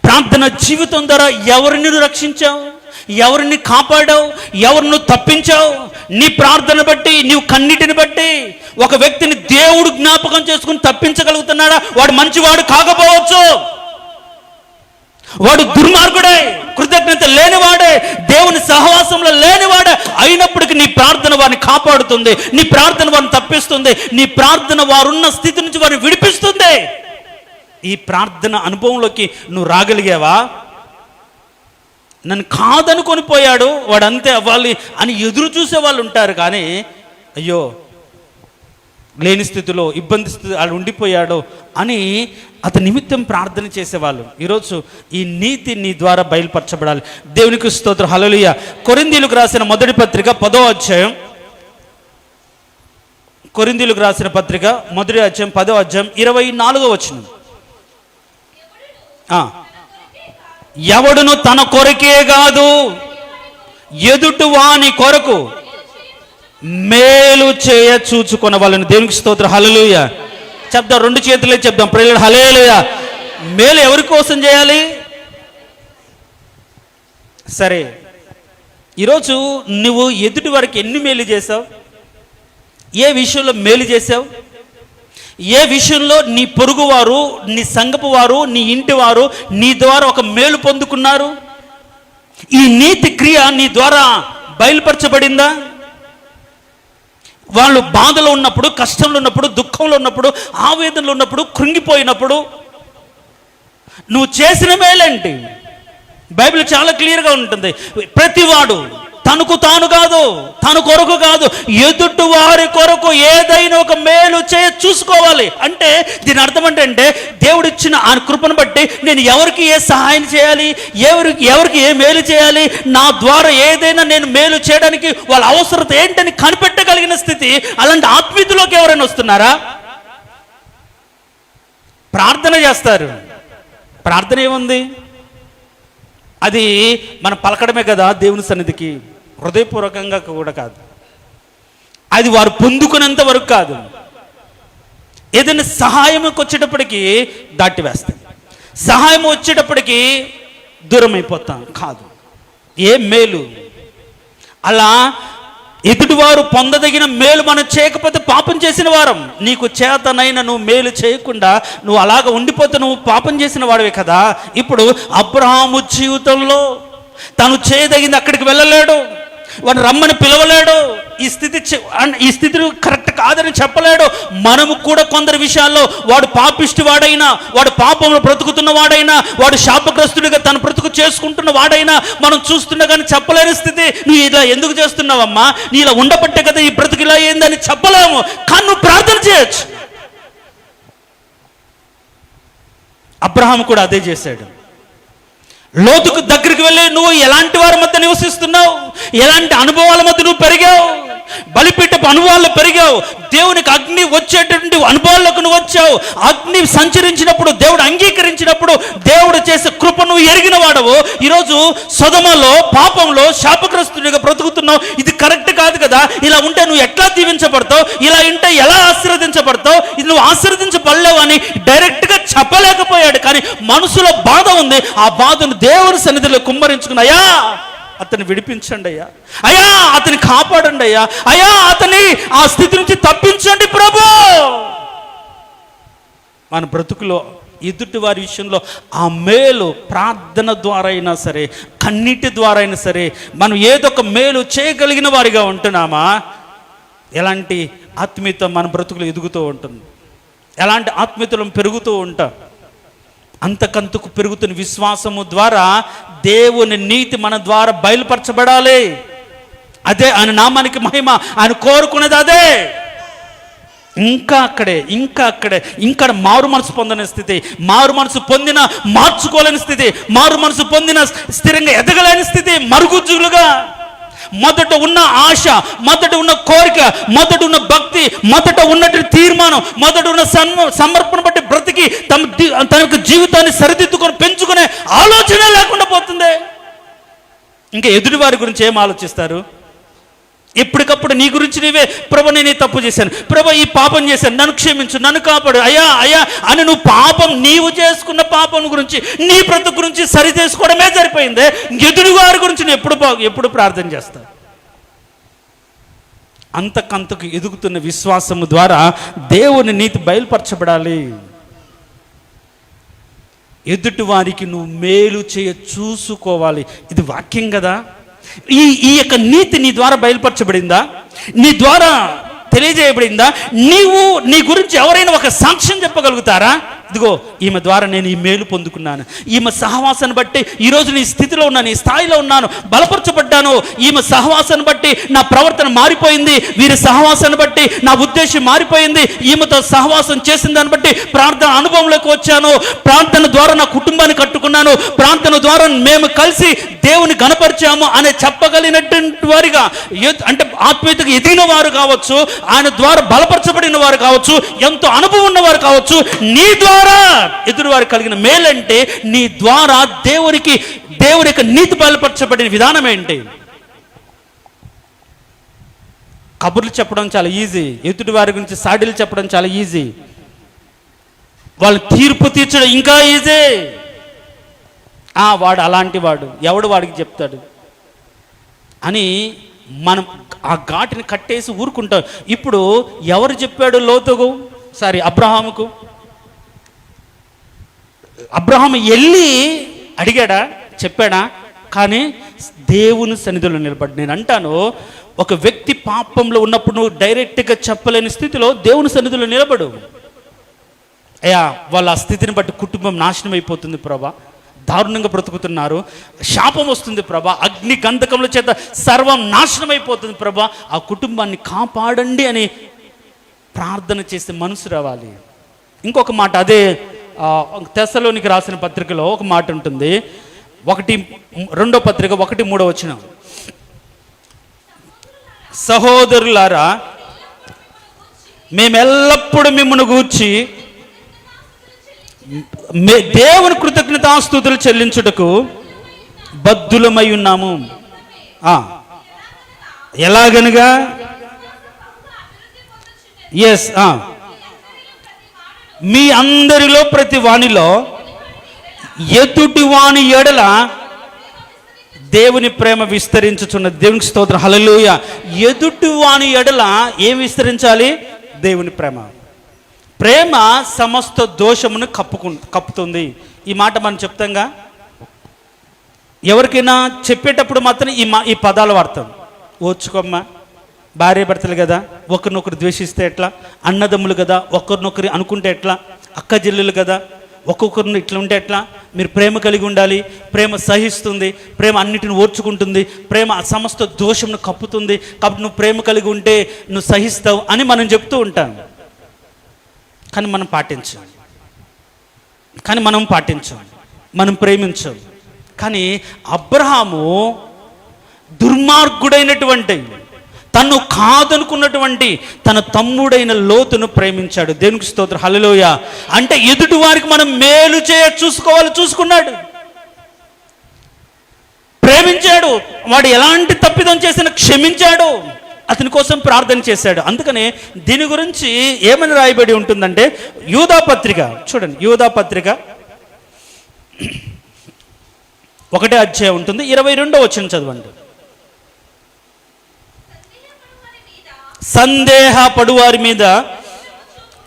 Speaker 1: ప్రార్థన జీవితం ద్వారా ఎవరిని రక్షించావు, ఎవరిని కాపాడావు, ఎవరిని తప్పించావు. నీ ప్రార్థన బట్టి, నీవు కన్నిటిని బట్టి ఒక వ్యక్తిని దేవుడు జ్ఞాపకం చేసుకుని తప్పించగలుగుతున్నాడా? వాడు మంచివాడు కాకపోవచ్చు, వాడు దుర్మార్గుడే, కృతజ్ఞత లేనివాడే, దేవుని సహవాసంలో లేనివాడే. అయినప్పటికీ నీ ప్రార్థన వారిని కాపాడుతుంది, నీ ప్రార్థన వారిని తప్పిస్తుంది, నీ ప్రార్థన వారున్న స్థితి నుంచి వారిని విడిపిస్తుంది. ఈ ప్రార్థన అనుభవంలోకి నువ్వు రాగలిగావా? నన్ను కాదనుకొని పోయాడు వాడు, అంతే అవ్వాలి అని ఎదురు చూసే వాళ్ళు ఉంటారు. కానీ అయ్యో లేని స్థితిలో, ఇబ్బంది స్థితి వాళ్ళు ఉండిపోయాడు అని అతని నిమిత్తం ప్రార్థన చేసేవాళ్ళు. ఈరోజు ఈ నీతి నీ ద్వారా బయలుపరచబడాలి. దేవునికి స్తోత్రం, హల్లెలూయా. కొరింథీయులకు రాసిన మొదటి పత్రిక 10వ అధ్యాయం, కొరింథీయులకు రాసిన పత్రిక మొదటి అధ్యాయం 10వ అధ్యాయం 24వ వచనం. ఎవడును తన కొరకే కాదు, ఎదుటి వాని కొరకు మేలు చేయ చూచుకున్న వాళ్ళని. దేవునికి స్తోత్రం, హల్లెలూయా చెప్దాం, రెండు చేతులే చెప్దాం, ప్రైజ్ లార్డ్, హల్లెలూయా. మేలు ఎవరి కోసం చేయాలి? సరే, ఈరోజు నువ్వు ఎదుటి వారికి ఎన్ని మేలు చేసావు? ఏ విషయంలో మేలు చేసావు? ఏ విషయంలో నీ పొరుగువారు, నీ సంఘపు వారు, నీ ఇంటి వారు నీ ద్వారా ఒక మేలు పొందుకున్నారు? ఈ నీతి క్రియ నీ ద్వారా బయలుపరచబడిందా? వాళ్ళు బాధలో ఉన్నప్పుడు, కష్టంలో ఉన్నప్పుడు, దుఃఖంలో ఉన్నప్పుడు, ఆవేదనలో ఉన్నప్పుడు, కృంగిపోయినప్పుడు నువ్వు చేసిన మేలేంటి? బైబిల్ చాలా క్లియర్గా ఉంటుంది. ప్రతివాడు తనకు తాను కాదు, తన కొరకు కాదు, ఎదుటి వారి కొరకు ఏదైనా ఒక మేలు చూసుకోవాలి. అంటే దీని అర్థం ఏంటంటే, దేవుడిచ్చిన ఆ కృపను బట్టి నేను ఎవరికి ఏ సహాయం చేయాలి, ఎవరికి ఏ మేలు చేయాలి, నా ద్వారా ఏదైనా నేను మేలు చేయడానికి వాళ్ళ అవసరత ఏంటని కనిపెట్టగలిగిన స్థితి. అలాంటి ఆత్మీయతలోకి ఎవరైనా వస్తున్నారా? ప్రార్థన చేస్తారు. ప్రార్థన ఏముంది? అది మనం పలకడమే కదా దేవుని సన్నిధికి, హృదయపూర్వకంగా కూడా కాదు. అది వారు పొందుకునేంత వరకు కాదు. ఏదైనా సహాయంకి వచ్చేటప్పటికి దాటి వేస్తాం, సహాయం వచ్చేటప్పటికి దూరం అయిపోతాం. కాదు, ఏ మేలు. అలా ఎదుటివారు పొందదగిన మేలు మనం చేయకపోతే పాపం చేసిన వారం. నీకు చేతనైనా నువ్వు మేలు చేయకుండా నువ్వు అలాగ ఉండిపోతే నువ్వు పాపం చేసిన వాడివే కదా. ఇప్పుడు అబ్రహాము జీవితంలో తను చేయదగింది అక్కడికి వెళ్ళలేడు, వాడు రమ్మని పిలవలేడు, ఈ స్థితి కరెక్ట్ కాదని చెప్పలేడు. మనము కూడా కొందరు విషయాల్లో వాడు పాపిష్టి వాడైనా, వాడు పాపంలో బ్రతుకుతున్న వాడైనా, వాడు శాపగ్రస్తుడిగా తన బ్రతుకు చేసుకుంటున్న వాడైనా మనం చూస్తున్నా కానీ చెప్పలేని స్థితి. నువ్వు ఇలా ఎందుకు చేస్తున్నావమ్మా, నీ ఇలా ఉండబట్టే కదా ఈ బ్రతుకు ఇలా ఏందని చెప్పలేము. కానీ నువ్వు ప్రార్థన చేయొచ్చు. అబ్రహాం కూడా అదే చేశాడు. లోతుకు దగ్గరికి వెళ్ళి నువ్వు ఎలాంటి వారి మధ్య నివసిస్తున్నావు, ఎలాంటి అనుభవాల మధ్య నువ్వు పెరిగావు, బలిపీఠపు అనుభవాల్లో పెరిగావు, దేవునికి అగ్ని వచ్చేటటువంటి అనుభవాల్లోకి నువ్వు వచ్చావు. అగ్ని సంచరించినప్పుడు, దేవుడు అంగీకరించినప్పుడు దేవుడు చేసే కృప నువ్వు ఎరిగిన వాడవు. ఈరోజు సొదొమలో పాపంలో శాపగ్రస్తుడిగా బ్రతుకుతున్నావు. ఇది కరెక్ట్ కాదు కదా. ఇలా ఉంటే నువ్వు ఎట్లా దీవించబడతావు, ఇలా ఉంటే ఎలా ఆశీర్వదించబడతావు, ఇది నువ్వు ఆశీర్వదించబడలేవు అని డైరెక్ట్గా చెప్పలేకపోయాడు. కానీ మనసులో బాధ ఉంది. ఆ బాధను దేవుని సన్నిధిలో కుమ్మరించుకుని, అయ్యా అతన్ని విడిపించండి అయ్యా, అయ్యా అతన్ని కాపాడండి అయ్యా, అయ్యా అతన్ని ఆ స్థితి నుంచి తప్పించండి ప్రభు. మన బ్రతుకులో ఎదుటి వారి విషయంలో ఆ మేలు ప్రార్థన ద్వారా అయినా సరే, కన్నీటి ద్వారా అయినా సరే మనం ఏదో ఒక మేలు చేయగలిగిన వారిగా ఉంటున్నామా? ఎలాంటి ఆత్మీయత మన బ్రతుకులు ఎదుగుతూ ఉంటుంది, ఎలాంటి ఆత్మీయతలు పెరుగుతూ ఉంటాం. అంతకంతకు పెరుగుతున్న విశ్వాసము ద్వారా దేవుని నీతి మన ద్వారా బయలుపరచబడాలి. అదే ఆయన నామానికి మహిమ. ఆయన కోరుకునేది అదే. ఇంకా అక్కడే మారు మనసు పొందని స్థితి, మారు మనసు పొందిన మార్చుకోలేని స్థితి, మారు మనసు పొందిన స్థిరంగా ఎదగలేని స్థితి, మరుగుజ్జులుగా మొదట ఉన్న ఆశ, మొదట ఉన్న కోరిక, మొదట ఉన్న భక్తి, మొదట ఉన్నటువంటి తీర్మానం, మొదట ఉన్న సమర్పణ బట్టి బ్రతికి తన యొక్క జీవితాన్ని సరిదిద్దుకొని పెంచుకునే ఆలోచన లేకుండా పోతుంది. ఇంకా ఎదుటి వారి గురించి ఏం ఆలోచిస్తారు? ఎప్పటికప్పుడు నీ గురించి నీవే, ప్రభు నేను ఈ తప్పు చేశాను, ప్రభు ఈ పాపం చేశాను, నన్ను క్షమించు, నన్ను కాపాడు అయ్యా అయ్యా అని నువ్వు నీవు చేసుకున్న పాపం గురించి, నీ బ్రతుకు గురించి సరి చేసుకోవడమే సరిపోయిందే. ఎదుటి వారి గురించి నువ్వు ఎప్పుడు ప్రార్థన చేస్తావు? అంతకంతకు ఎదుగుతున్న విశ్వాసము ద్వారా దేవుని నీతి బయలుపరచబడాలి. ఎదుటి వారికి నువ్వు మేలు చూసుకోవాలి. ఇది వాక్యం కదా. ఈ యొక్క నీతి నీ ద్వారా బయలుపరచబడిందా? నీ ద్వారా తెలియజేయబడిందా? నీ గురించి ఎవరైనా ఒక సాక్ష్యం చెప్పగలుగుతారా? ఇదిగో ఈమె ద్వారా నేను ఈ మేలు పొందుకున్నాను, ఈమె సహవాసాన్ని బట్టి ఈరోజు నీ స్థితిలో ఉన్నాను, ఈ స్థాయిలో ఉన్నాను, బలపరచబడ్డాను, ఈమె సహవాసాన్ని బట్టి నా ప్రవర్తన మారిపోయింది, వీరి సహవాసాన్ని బట్టి నా ఉద్దేశం మారిపోయింది, ఈమెతో సహవాసం చేసిన దాన్ని బట్టి ప్రార్థన అనుభవంలోకి వచ్చాను, ప్రార్థన ద్వారా నా కుటుంబాన్ని కట్టుకున్నాను, ప్రార్థన ద్వారా మేము కలిసి దేవుని గణపరిచాము అనే చెప్పగలిగినటువంటి వారిగా, అంటే ఆత్మీయతకు ఎదిగిన వారు కావచ్చు, ఆయన ద్వారా బలపరచబడిన వారు కావచ్చు, ఎంతో అనుభవం ఉన్నవారు కావచ్చు, నీ ద్వారా ఎదురు వారికి కలిగిన మేలంటే నీ ద్వారా దేవుని యొక్క నీతి బయలుపరచబడిన విధానం ఏంటి? కబుర్లు చెప్పడం చాలా ఈజీ, ఎదుటి వారి గురించి సాడీలు చెప్పడం చాలా ఈజీ, వాళ్ళు తీర్పు తీర్చడం ఇంకా ఈజీ. వాడు అలాంటి వాడు, ఎవడు వాడికి చెప్తాడు అని మనం ఆ ఘాటిని కట్టేసి ఊరుకుంటాం. ఇప్పుడు ఎవరు చెప్పాడు లోతుకు? అబ్రహాముకు. అబ్రహాము వెళ్ళి అడిగాడా, చెప్పాడా? కానీ దేవుని సన్నిధిలో నిలబడి, నేను అంటాను, ఒక వ్యక్తి పాపంలో ఉన్నప్పుడు నువ్వు డైరెక్ట్గా చెప్పలేని స్థితిలో దేవుని సన్నిధిలో నిలబడు. అయ్యా, వాళ్ళ ఆ స్థితిని బట్టి కుటుంబం నాశనం అయిపోతుంది ప్రభా, దారుణంగా బ్రతుకుతున్నారు, శాపం వస్తుంది ప్రభా, అగ్ని గంధకముల చేత సర్వం నాశనం అయిపోతుంది ప్రభా, ఆ కుటుంబాన్ని కాపాడండి అని ప్రార్థన చేసే మనసు రావాలి. ఇంకొక మాట, అదే తెస్సలోనికి రాసిన పత్రికలో ఒక మాట ఉంటుంది, 1 పత్రిక 1:3 వచనం. సహోదరులారా, మేమెల్లప్పుడూ మిమ్మల్ని గూర్చి దేవుని కృతజ్ఞతాస్తుతులు చెల్లించుటకు బద్ధులమై ఉన్నాము. ఎలాగనగా మీ అందరిలో ప్రతి వానిలో ఎదుటి వాని ఎడల దేవుని ప్రేమ విస్తరించుచున్నది. దేవునికి స్తోత్రం, హల్లెలూయా. ఎదుటి వాని ఎడల ఏం విస్తరించాలి? దేవుని ప్రేమ. ప్రేమ సమస్త దోషమును కప్పుతుంది. ఈ మాట మనం చెప్తాంగా, ఎవరికైనా చెప్పేటప్పుడు మాత్రం ఈ పదాలు వాడతాం. ఓర్చుకోమ్మా, భార్య భర్తలు కదా, ఒకరినొకరు ద్వేషిస్తే ఎట్లా, అన్నదమ్ములు కదా ఒకరినొకరు అనుకుంటే ఎట్లా, అక్క చెల్లెలు కదా ఒక్కొక్కరిని ఇట్లా ఉంటే ఎట్లా, మీరు ప్రేమ కలిగి ఉండాలి, ప్రేమ సహిస్తుంది, ప్రేమ అన్నిటిని ఓర్చుకుంటుంది, ప్రేమ సమస్త దోషంను కప్పుతుంది, కాబట్టి నువ్వు ప్రేమ కలిగి ఉంటే నువ్వు సహిస్తావు అని మనం చెప్తూ ఉంటాం. కానీ మనం పాటించాం, మనం ప్రేమించాం. కానీ అబ్రహాము దుర్మార్గుడైనటువంటి, తను కాదనుకున్నటువంటి తన తమ్ముడైన లోతును ప్రేమించాడు. దేవునికి స్తోత్రం, హల్లెలూయా. అంటే ఎదుటి వారికి మనం మేలు చూసుకున్నాడు, ప్రేమించాడు. వాడు ఎలాంటి తప్పిదం చేసినా క్షమించాడు, అతని కోసం ప్రార్థన చేశాడు. అందుకనే దీని గురించి ఏమని రాయబడి ఉంటుందంటే, యూదా పత్రిక చూడండి, యూదా పత్రిక 1వ అధ్యాయం ఉంటుంది, 22వ వచనం చదవండి. సందేహపడు వారి మీద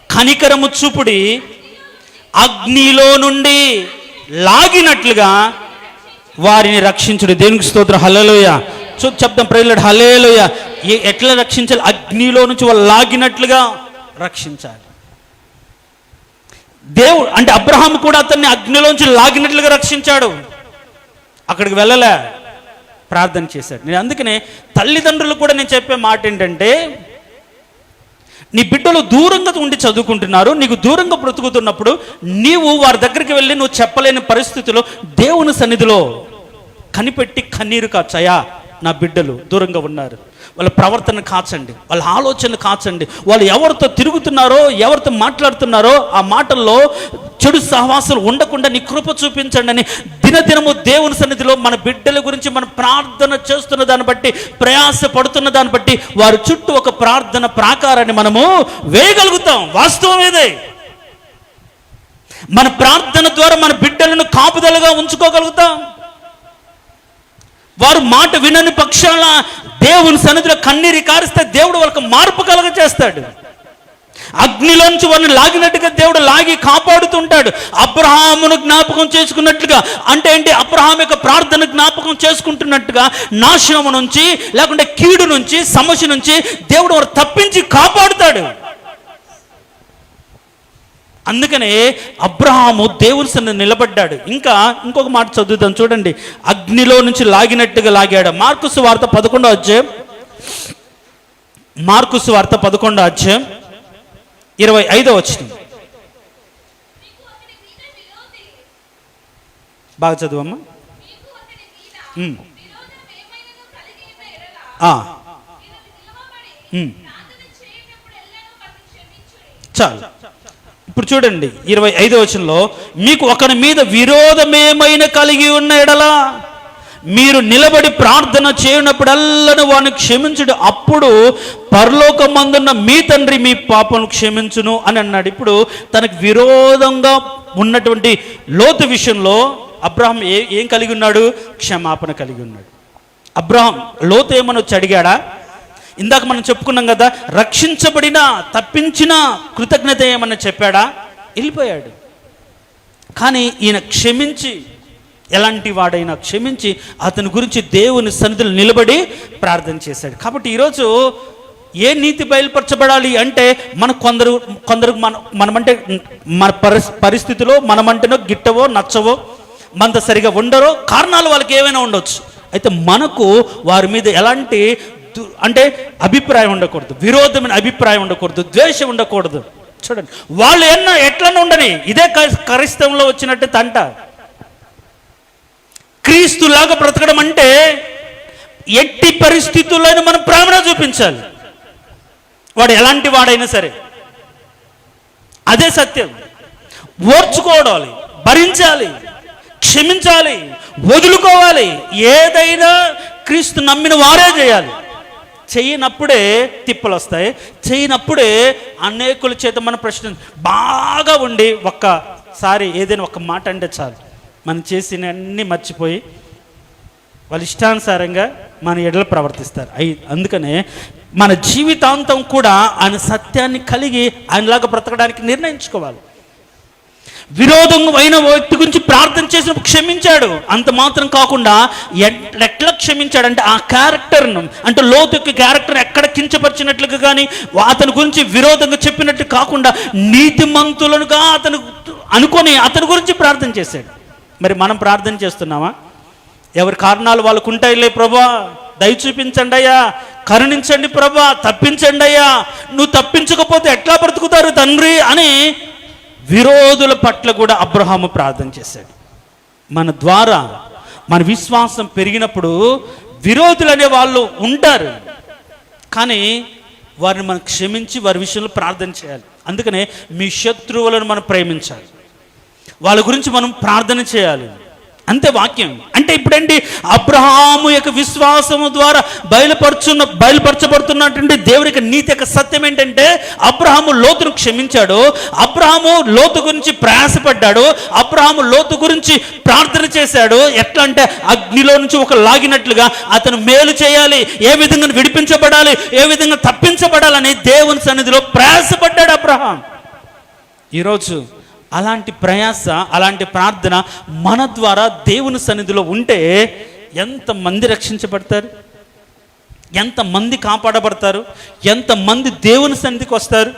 Speaker 1: కనికరము చూపుడి, అగ్నిలో నుండి లాగినట్లుగా వారిని రక్షించుడు. దేవునికి స్తోత్రం, హల్లెలూయా. చెప్తాం, ప్రైజ్ లార్డ్, హల్లెలూయా. ఎట్లా రక్షించాలి? అగ్నిలో నుంచి వాళ్ళు లాగినట్లుగా రక్షించాలి. దేవుడు అంటే అబ్రహాం కూడా అతన్ని అగ్నిలోంచి లాగినట్లుగా రక్షించాడు. అక్కడికి వెళ్ళలే, ప్రార్థన చేశాడు. నేను అందుకనే తల్లిదండ్రులు కూడా నేను చెప్పే మాట ఏంటంటే, నీ బిడ్డలు దూరంగా ఉండి చదువుకుంటున్నారు, నీకు దూరంగా బ్రతుకుతున్నప్పుడు నీవు వారి దగ్గరికి వెళ్ళి నువ్వు చెప్పలేని పరిస్థితిలో దేవుని సన్నిధిలో కనిపెట్టి కన్నీరు కాచయా, నా బిడ్డలు దూరంగా ఉన్నారు, వాళ్ళ ప్రవర్తన కాచండి, వాళ్ళ ఆలోచన కాచండి, వాళ్ళు ఎవరితో తిరుగుతున్నారో ఎవరితో మాట్లాడుతున్నారో ఆ మాటల్లో చెడు సహవాసాలు ఉండకుండా నీ కృప చూపించండి అని దినదినము దేవుని సన్నిధిలో మన బిడ్డల గురించి మనం ప్రార్థన చేస్తున్న దాన్ని బట్టి, ప్రయాస పడుతున్న దాన్ని బట్టి వారి చుట్టూ ఒక ప్రార్థన ప్రాకారాన్ని మనము వేయగలుగుతాం. వాస్తవం ఇదే. మన ప్రార్థన ద్వారా మన బిడ్డలను కాపుదలగా ఉంచుకోగలుగుతాం. వారు మాట వినని పక్షాల దేవుని సన్నిధిలో కన్నీరు కారిస్తే దేవుడు వాళ్ళకి మార్పు కలగ చేస్తాడు. అగ్నిలోంచి వారిని లాగినట్టుగా దేవుడు లాగి కాపాడుతుంటాడు. అబ్రహామును జ్ఞాపకం చేసుకున్నట్లుగా, అంటే ఏంటి, అబ్రహాం యొక్క ప్రార్థన జ్ఞాపకం చేసుకుంటున్నట్టుగా నాశనము నుంచి లేకుంటే కీడు నుంచి సమస్య నుంచి దేవుడు వారు తప్పించి కాపాడుతాడు. అందుకనే అబ్రహాము దేవుని సన్నిధిలో నిలబడ్డాడు. ఇంకొక మాట చదువుతాం చూడండి, అగ్నిలో నుంచి లాగినట్టుగా లాగాడు. మార్కు సువార్త 11వ అధ్యాయం, మార్కు సువార్త 11వ అధ్యాయం 25వ వచనం. బాగా చదువమ్మా. చాలు. ఇప్పుడు చూడండి 25వ వచనంలో, మీకు ఒకరి మీద విరోధమేమైనా కలిగి ఉన్న ఎడలా మీరు నిలబడి ప్రార్థన చేయనప్పుడల్లను వారిని క్షమించుడు, అప్పుడు పరలోకమందున్న మీ తండ్రి మీ పాపను క్షమించును అని అన్నాడు. ఇప్పుడు తనకు విరోధంగా ఉన్నటువంటి లోతు విషయంలో అబ్రహాం ఏం కలిగి ఉన్నాడు? క్షమాపణ కలిగి ఉన్నాడు. అబ్రహాం లోతు ఏమని వచ్చి అడిగాడా? ఇందాక మనం చెప్పుకున్నాం కదా, రక్షించబడిన తప్పించిన కృతజ్ఞత ఏమన్నా చెప్పాడా? వెళ్ళిపోయాడు. కానీ ఈయన క్షమించి, ఎలాంటి వాడైనా క్షమించి అతని గురించి దేవుని సన్నిధిలో నిలబడి ప్రార్థన చేశాడు. కాబట్టి ఈరోజు ఏ నీతి బయలుపరచబడాలి అంటే, మన కొందరు మనమంటే మన పరిస్థితిలో మనమంటేనో గిట్టవో నచ్చవో, మనత సరిగా ఉండరో, కారణాలు వాళ్ళకి ఏమైనా ఉండొచ్చు. అయితే మనకు వారి మీద ఎలాంటి అంటే అభిప్రాయం ఉండకూడదు, విరోధమైన అభిప్రాయం ఉండకూడదు, ద్వేషం ఉండకూడదు. చూడండి, వాళ్ళు ఎట్లన్నా ఉండని, ఇదే క్రైస్తవంలో వచ్చినట్టు తంట. క్రీస్తులాగా బ్రతకడం అంటే ఎట్టి పరిస్థితుల్లోనూ మనం ప్రేమను చూపించాలి, వాడు ఎలాంటి వాడైనా సరే. అదే సత్యం. ఓర్చుకోవాలి, భరించాలి, క్షమించాలి, వదులుకోవాలి. ఏదైనా క్రీస్తు నమ్మిన వారే చేయాలి. చేయనప్పుడే తిప్పలు వస్తాయి. చేయనప్పుడే అనేకుల చేత మన ప్రశ్న బాగా ఉండి ఒక్కసారి ఏదైనా ఒక మాట అంటే చాలు, మనం చేసిన అన్నీ మర్చిపోయి వాళ్ళ ఇష్టానుసారంగా మన ఎడలు ప్రవర్తిస్తారు. అందుకనే మన జీవితాంతం కూడా ఆయన సత్యాన్ని కలిగి ఆయనలాగా బ్రతకడానికి నిర్ణయించుకోవాలి. విరోధం అయిన వ్యక్తి గురించి ప్రార్థన చేసినప్పుడు క్షమించాడు. అంత మాత్రం కాకుండా ఎట్లా క్షమించాడంటే, ఆ క్యారెక్టర్ను, అంటే లోతు యొక్క క్యారెక్టర్ ఎక్కడ కించపరిచినట్లుగా కానీ అతని గురించి విరోధంగా చెప్పినట్టు కాకుండా నీతిమంతులనుగా అతను అనుకొని అతని గురించి ప్రార్థన చేశాడు. మరి మనం ప్రార్థన చేస్తున్నామా? ఎవరి కారణాలు వాళ్ళకు ఉంటాయిలే ప్రభా, దయ చూపించండి అయ్యా, కరుణించండి ప్రభా, తప్పించండి అయ్యా, నువ్వు తప్పించకపోతే ఎట్లా బ్రతుకుతారు తండ్రి అని విరోధుల పట్ల కూడా అబ్రహాము ప్రార్థన చేశాడు. మన ద్వారా మన విశ్వాసం పెరిగినప్పుడు విరోధులు అనే వాళ్ళు ఉంటారు, కానీ వారిని మనం క్షమించి వారి విషయంలో ప్రార్థన చేయాలి. అందుకనే మీ శత్రువులను మనం ప్రేమించాలి, వాళ్ళ గురించి మనం ప్రార్థన చేయాలి. అంతే వాక్యం. అంటే ఇప్పుడేంటి, అబ్రహాము యొక్క విశ్వాసము ద్వారా బయలుపరచబడుతున్నటువంటి దేవుని యొక్క నీతి యొక్క సత్యం ఏంటంటే, అబ్రహాము లోతును క్షమించాడు, అబ్రహాము లోతు గురించి ప్రయాసపడ్డాడు, అబ్రహాము లోతు గురించి ప్రార్థన చేశాడు. ఎట్లా అంటే అగ్నిలో నుంచి ఒక లాగినట్లుగా అతను మేలు చేయాలి, ఏ విధంగా విడిపించబడాలి, ఏ విధంగా తప్పించబడాలని దేవుని సన్నిధిలో ప్రయాసపడ్డాడు అబ్రహాం. ఈరోజు అలాంటి ప్రయాస, అలాంటి ప్రార్థన మన ద్వారా దేవుని సన్నిధిలో ఉంటే ఎంతమంది రక్షించబడతారు, ఎంతమంది కాపాడబడతారు, ఎంతమంది దేవుని సన్నిధికి వస్తారు.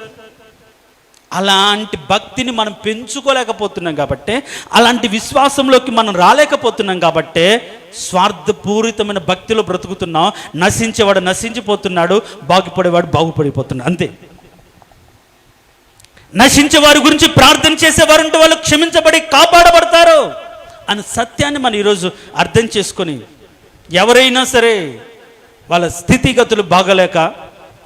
Speaker 1: అలాంటి భక్తిని మనం పెంచుకోలేకపోతున్నాం కాబట్టి, అలాంటి విశ్వాసంలోకి మనం రాలేకపోతున్నాం కాబట్టి స్వార్థపూరితమైన భక్తిలో బ్రతుకుతున్నాం. నశించేవాడు నశించిపోతున్నాడు, బాగుపడేవాడు బాగుపడిపోతున్నాడు. అంతే. నశించే వారి గురించి ప్రార్థన చేసేవారు ఉంటే వాళ్ళు క్షమించబడి కాపాడబడతారు అని సత్యాన్ని మనం ఈరోజు అర్థం చేసుకొని, ఎవరైనా సరే వాళ్ళ స్థితిగతులు బాగలేక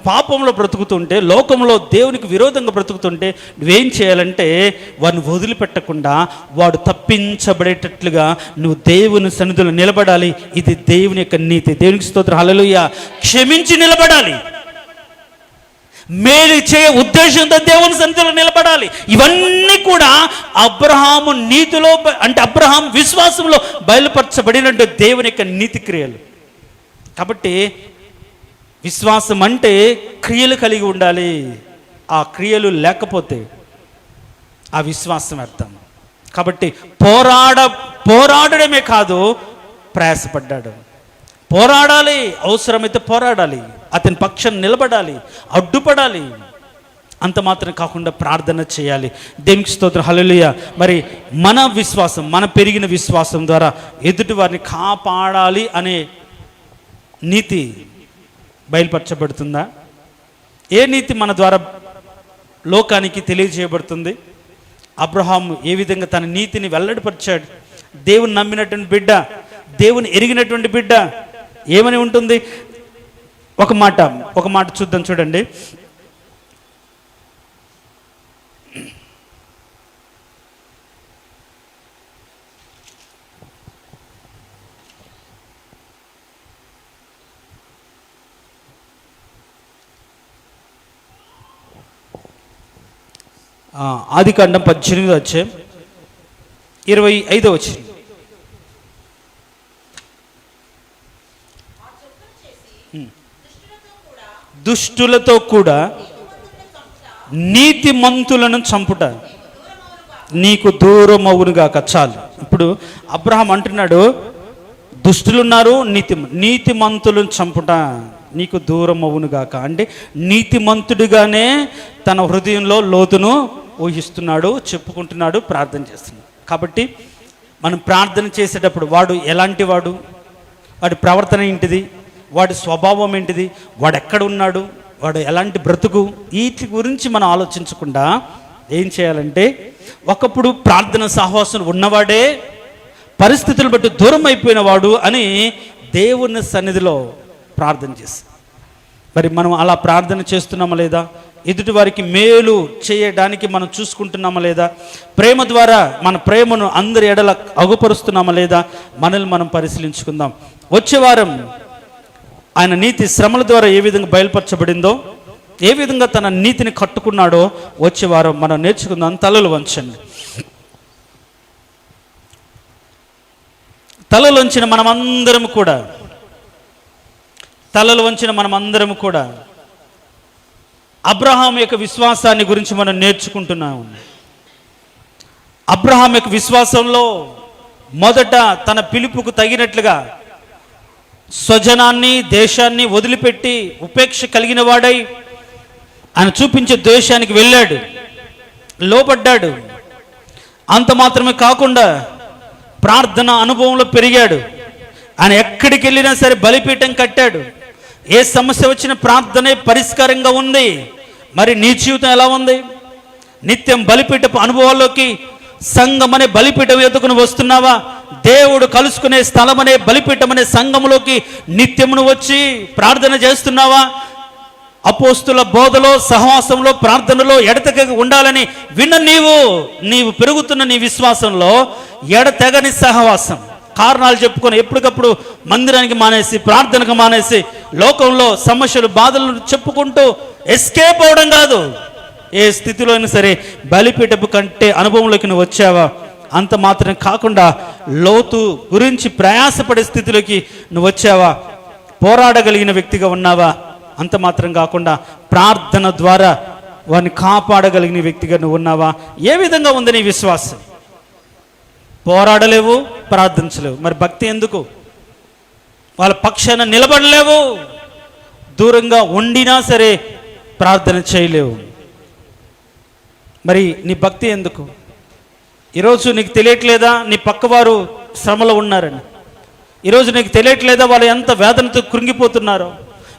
Speaker 1: పాపంలో బ్రతుకుతుంటే, లోకంలో దేవునికి విరోధంగా బ్రతుకుతుంటే నువ్వేం చేయాలంటే, వాడిని వదిలిపెట్టకుండా వాడు తప్పించబడేటట్లుగా నువ్వు దేవుని సన్నిధిలో నిలబడాలి. ఇది దేవుని యొక్క నీతి. దేవునికి స్తోత్రం, హల్లెలూయా. క్షమించి నిలబడాలి, మేలు చేయ ఉద్దేశంతో దేవుని సన్నిధిలో నిలబడాలి. ఇవన్నీ కూడా అబ్రహాము నీతిలో, అంటే అబ్రహాం విశ్వాసంలో బయలుపరచబడినట్టు దేవుని యొక్క నీతి క్రియలు. కాబట్టి విశ్వాసం అంటే క్రియలు కలిగి ఉండాలి. ఆ క్రియలు లేకపోతే ఆ విశ్వాసం అర్థం. కాబట్టి పోరాడమే కాదు, ప్రయాసపడ్డాడు. పోరాడాలి, అవసరమైతే పోరాడాలి, అతని పక్షం నిలబడాలి, అడ్డుపడాలి. అంత మాత్రం కాకుండా ప్రార్థన చేయాలి. దేవునికి స్తోత్రం, హల్లెలూయా. మరి మన విశ్వాసం, మన పెరిగిన విశ్వాసం ద్వారా ఎదుటి వారిని కాపాడాలి అనే నీతి బయలుపరచబడుతుందా? ఏ నీతి మన ద్వారా లోకానికి తెలియజేయబడుతుంది? అబ్రహాము ఏ విధంగా తన నీతిని వెల్లడిపరిచాడు? దేవుని నమ్మినటువంటి బిడ్డ, దేవుని ఎరిగినటువంటి బిడ్డ ఏమని ఉంటుంది? ఒక మాట చూద్దాం. చూడండి, ఆదికాండం 18వ అధ్యాయం 25వ వచనం. దుష్టులతో కూడా నీతిమంతులను చంపుట నీకు దూరం అవునుగాక. చాలు. ఇప్పుడు అబ్రహాం అంటున్నాడు, దుష్టులున్నారు, నీతిమంతులను చంపుట నీకు దూరం అవునుగాక. అంటే నీతిమంతుడిగానే తన హృదయంలో లోతును ఊహిస్తున్నాడు, చెప్పుకుంటున్నాడు, ప్రార్థన చేస్తున్నాడు. కాబట్టి మనం ప్రార్థన చేసేటప్పుడు వాడు ఎలాంటి వాడు, వాడి ప్రవర్తన ఏంటిది, వాడి స్వభావం ఏంటిది, వాడు ఎక్కడ ఉన్నాడు, వాడు ఎలాంటి బ్రతుకు, వీటి గురించి మనం ఆలోచించకుండా ఏం చేయాలంటే, ఒకప్పుడు ప్రార్థన సహవాసం ఉన్నవాడే పరిస్థితులు బట్టి దూరం అయిపోయిన వాడు అని దేవుని సన్నిధిలో ప్రార్థన చేసి, మరి మనం అలా ప్రార్థన చేస్తున్నామా లేదా, ఎదుటి వారికి మేలు చేయడానికి మనం చూసుకుంటున్నామా లేదా, ప్రేమ ద్వారా మన ప్రేమను అందరి ఎడల అగుపరుస్తున్నామా లేదా, మనల్ని మనం పరిశీలించుకుందాం. వచ్చే వారం ఆయన నీతి శ్రమల ద్వారా ఏ విధంగా బయలుపరచబడిందో, ఏ విధంగా తన నీతిని కట్టుకున్నాడో వచ్చే వారం మనం నేర్చుకుందాం. తలలు వంచండి. తలలు వంచిన మనమందరం కూడా అబ్రహాం యొక్క విశ్వాసాన్ని గురించి మనం నేర్చుకుంటున్నాము. అబ్రహాం యొక్క విశ్వాసంలో మొదట తన పిలుపుకు తగినట్లుగా స్వజనాన్ని, దేశాన్ని వదిలిపెట్టి ఉపేక్ష కలిగిన వాడై ఆయన చూపించే దేశానికి వెళ్ళాడు, లోబడ్డాడు. అంత మాత్రమే కాకుండా ప్రార్థన అనుభవంలో పెరిగాడు. ఆయన ఎక్కడికి వెళ్ళినా సరే బలిపీఠం కట్టాడు. ఏ సమస్య వచ్చిన ప్రార్థనే పరిష్కారంగా ఉంది. మరి నీ జీవితం ఎలా ఉంది? నిత్యం బలిపీఠపు అనుభవాల్లోకి, సంఘం అనే బలిపీఠం ఎదుకుని వస్తున్నావా? దేవుడు కలుసుకునే స్థలం అనే బలిపీఠం అనే సంఘంలోకి నిత్యమును వచ్చి ప్రార్థన చేస్తున్నావా? అపోస్తుల బోధలో, సహవాసంలో, ప్రార్థనలో ఎడతెగక ఉండాలని విన్న నీవు పెరుగుతున్న నీ విశ్వాసంలో ఎడతెగని సహవాసం, కారణాలు చెప్పుకొని ఎప్పటికప్పుడు మందిరానికి మానేసి, ప్రార్థనకు మానేసి, లోకంలో సమస్యలు, బాధలను చెప్పుకుంటూ ఎస్కేప్ అవడం కాదు. ఏ స్థితిలో అయినా సరే బలిపీఠపు కంటే అనుభవంలోకి నువ్వు వచ్చావా? అంత మాత్రం కాకుండా లోతు గురించి ప్రయాసపడే స్థితిలోకి నువ్వు వచ్చావా? పోరాడగలిగిన వ్యక్తిగా ఉన్నావా? అంత మాత్రం కాకుండా ప్రార్థన ద్వారా వారిని కాపాడగలిగిన వ్యక్తిగా నువ్వు ఉన్నావా? ఏ విధంగా ఉంది నీ విశ్వాసం? పోరాడలేవు, ప్రార్థించలేవు, మరి భక్తి ఎందుకు? వాళ్ళ పక్షాన నిలబడలేవు, దూరంగా ఉండినా సరే ప్రార్థన చేయలేవు, మరి నీ భక్తి ఎందుకు? ఈరోజు నీకు తెలియట్లేదా నీ పక్కవారు శ్రమలో ఉన్నారని? ఈరోజు నీకు తెలియట్లేదా వాళ్ళు ఎంత వేదనతో కృంగిపోతున్నారో,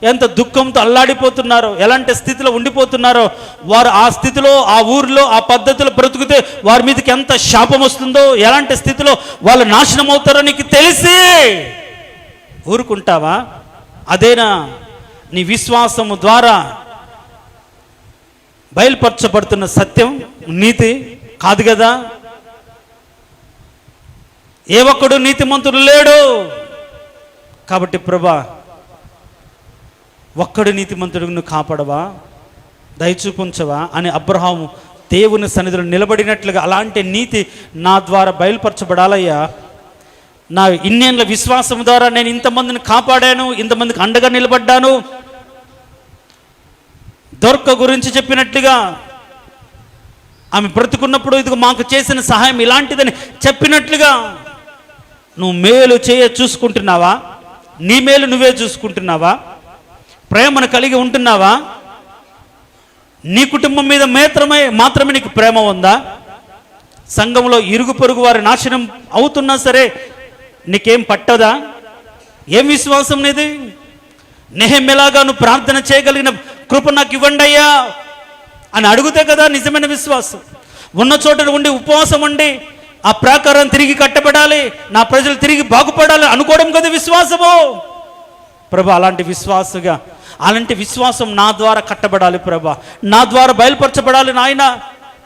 Speaker 1: ఎంత దుఃఖంతో అల్లాడిపోతున్నారో, ఎలాంటి స్థితిలో ఉండిపోతున్నారో? వారు ఆ స్థితిలో, ఆ ఊరిలో, ఆ పద్ధతిలో బ్రతుకుతే వారి మీదకి ఎంత శాపం వస్తుందో, ఎలాంటి స్థితిలో వాళ్ళు నాశనం అవుతారో నీకు తెలిసి ఊరుకుంటావా? అదేనా నీ విశ్వాసము ద్వారా బయలుపరచబడుతున్న సత్యం, నీతి కాదు కదా? ఏ ఒక్కడు నీతిమంతుడు లేడు. కాబట్టి ప్రభా, ఒక్కడు నీతిమంతుడు నువ్వు కాపాడవా, దయచూపుంచవా అని అబ్రహాము దేవుని సన్నిధిలో నిలబడినట్లుగా అలాంటి నీతి నా ద్వారా బయలుపరచబడాలయ్యా. నా ఇన్నేళ్ళ విశ్వాసం ద్వారా నేను ఇంతమందిని కాపాడాను, ఇంతమందికి అండగా నిలబడ్డాను. దొర్క గురించి చెప్పినట్లుగా ఆమె బ్రతుకున్నప్పుడు ఇదిగో మాకు చేసిన సహాయం ఇలాంటిదని చెప్పినట్లుగా నువ్వు మేలు చూసుకుంటున్నావా? నీ మేలు నువ్వే చూసుకుంటున్నావా? ప్రేమను కలిగి ఉంటున్నావా? నీ కుటుంబం మీద మాత్రమే నీకు ప్రేమ ఉందా? సంఘంలో ఇరుగు పొరుగు వారి నాశనం అవుతున్నా సరే నీకేం పట్టదా? ఏం విశ్వాసం నీది? నెహెమ్యాలాగా నువ్వు ప్రార్థన చేయగలిగిన కృప నాకు ఇవ్వండి అయ్యా అని అడిగితే కదా నిజమైన విశ్వాసం. ఉన్న చోట ఉండి ఉపవాసం ఉండి ఆ ప్రాకారం తిరిగి కట్టబడాలి, నా ప్రజలు తిరిగి బాగుపడాలి అనుకోవడం కదా విశ్వాసము. ప్రభా, అలాంటి విశ్వాసం నా ద్వారా కట్టబడాలి ప్రభా, నా ద్వారా బయలుపరచబడాలి నాయన.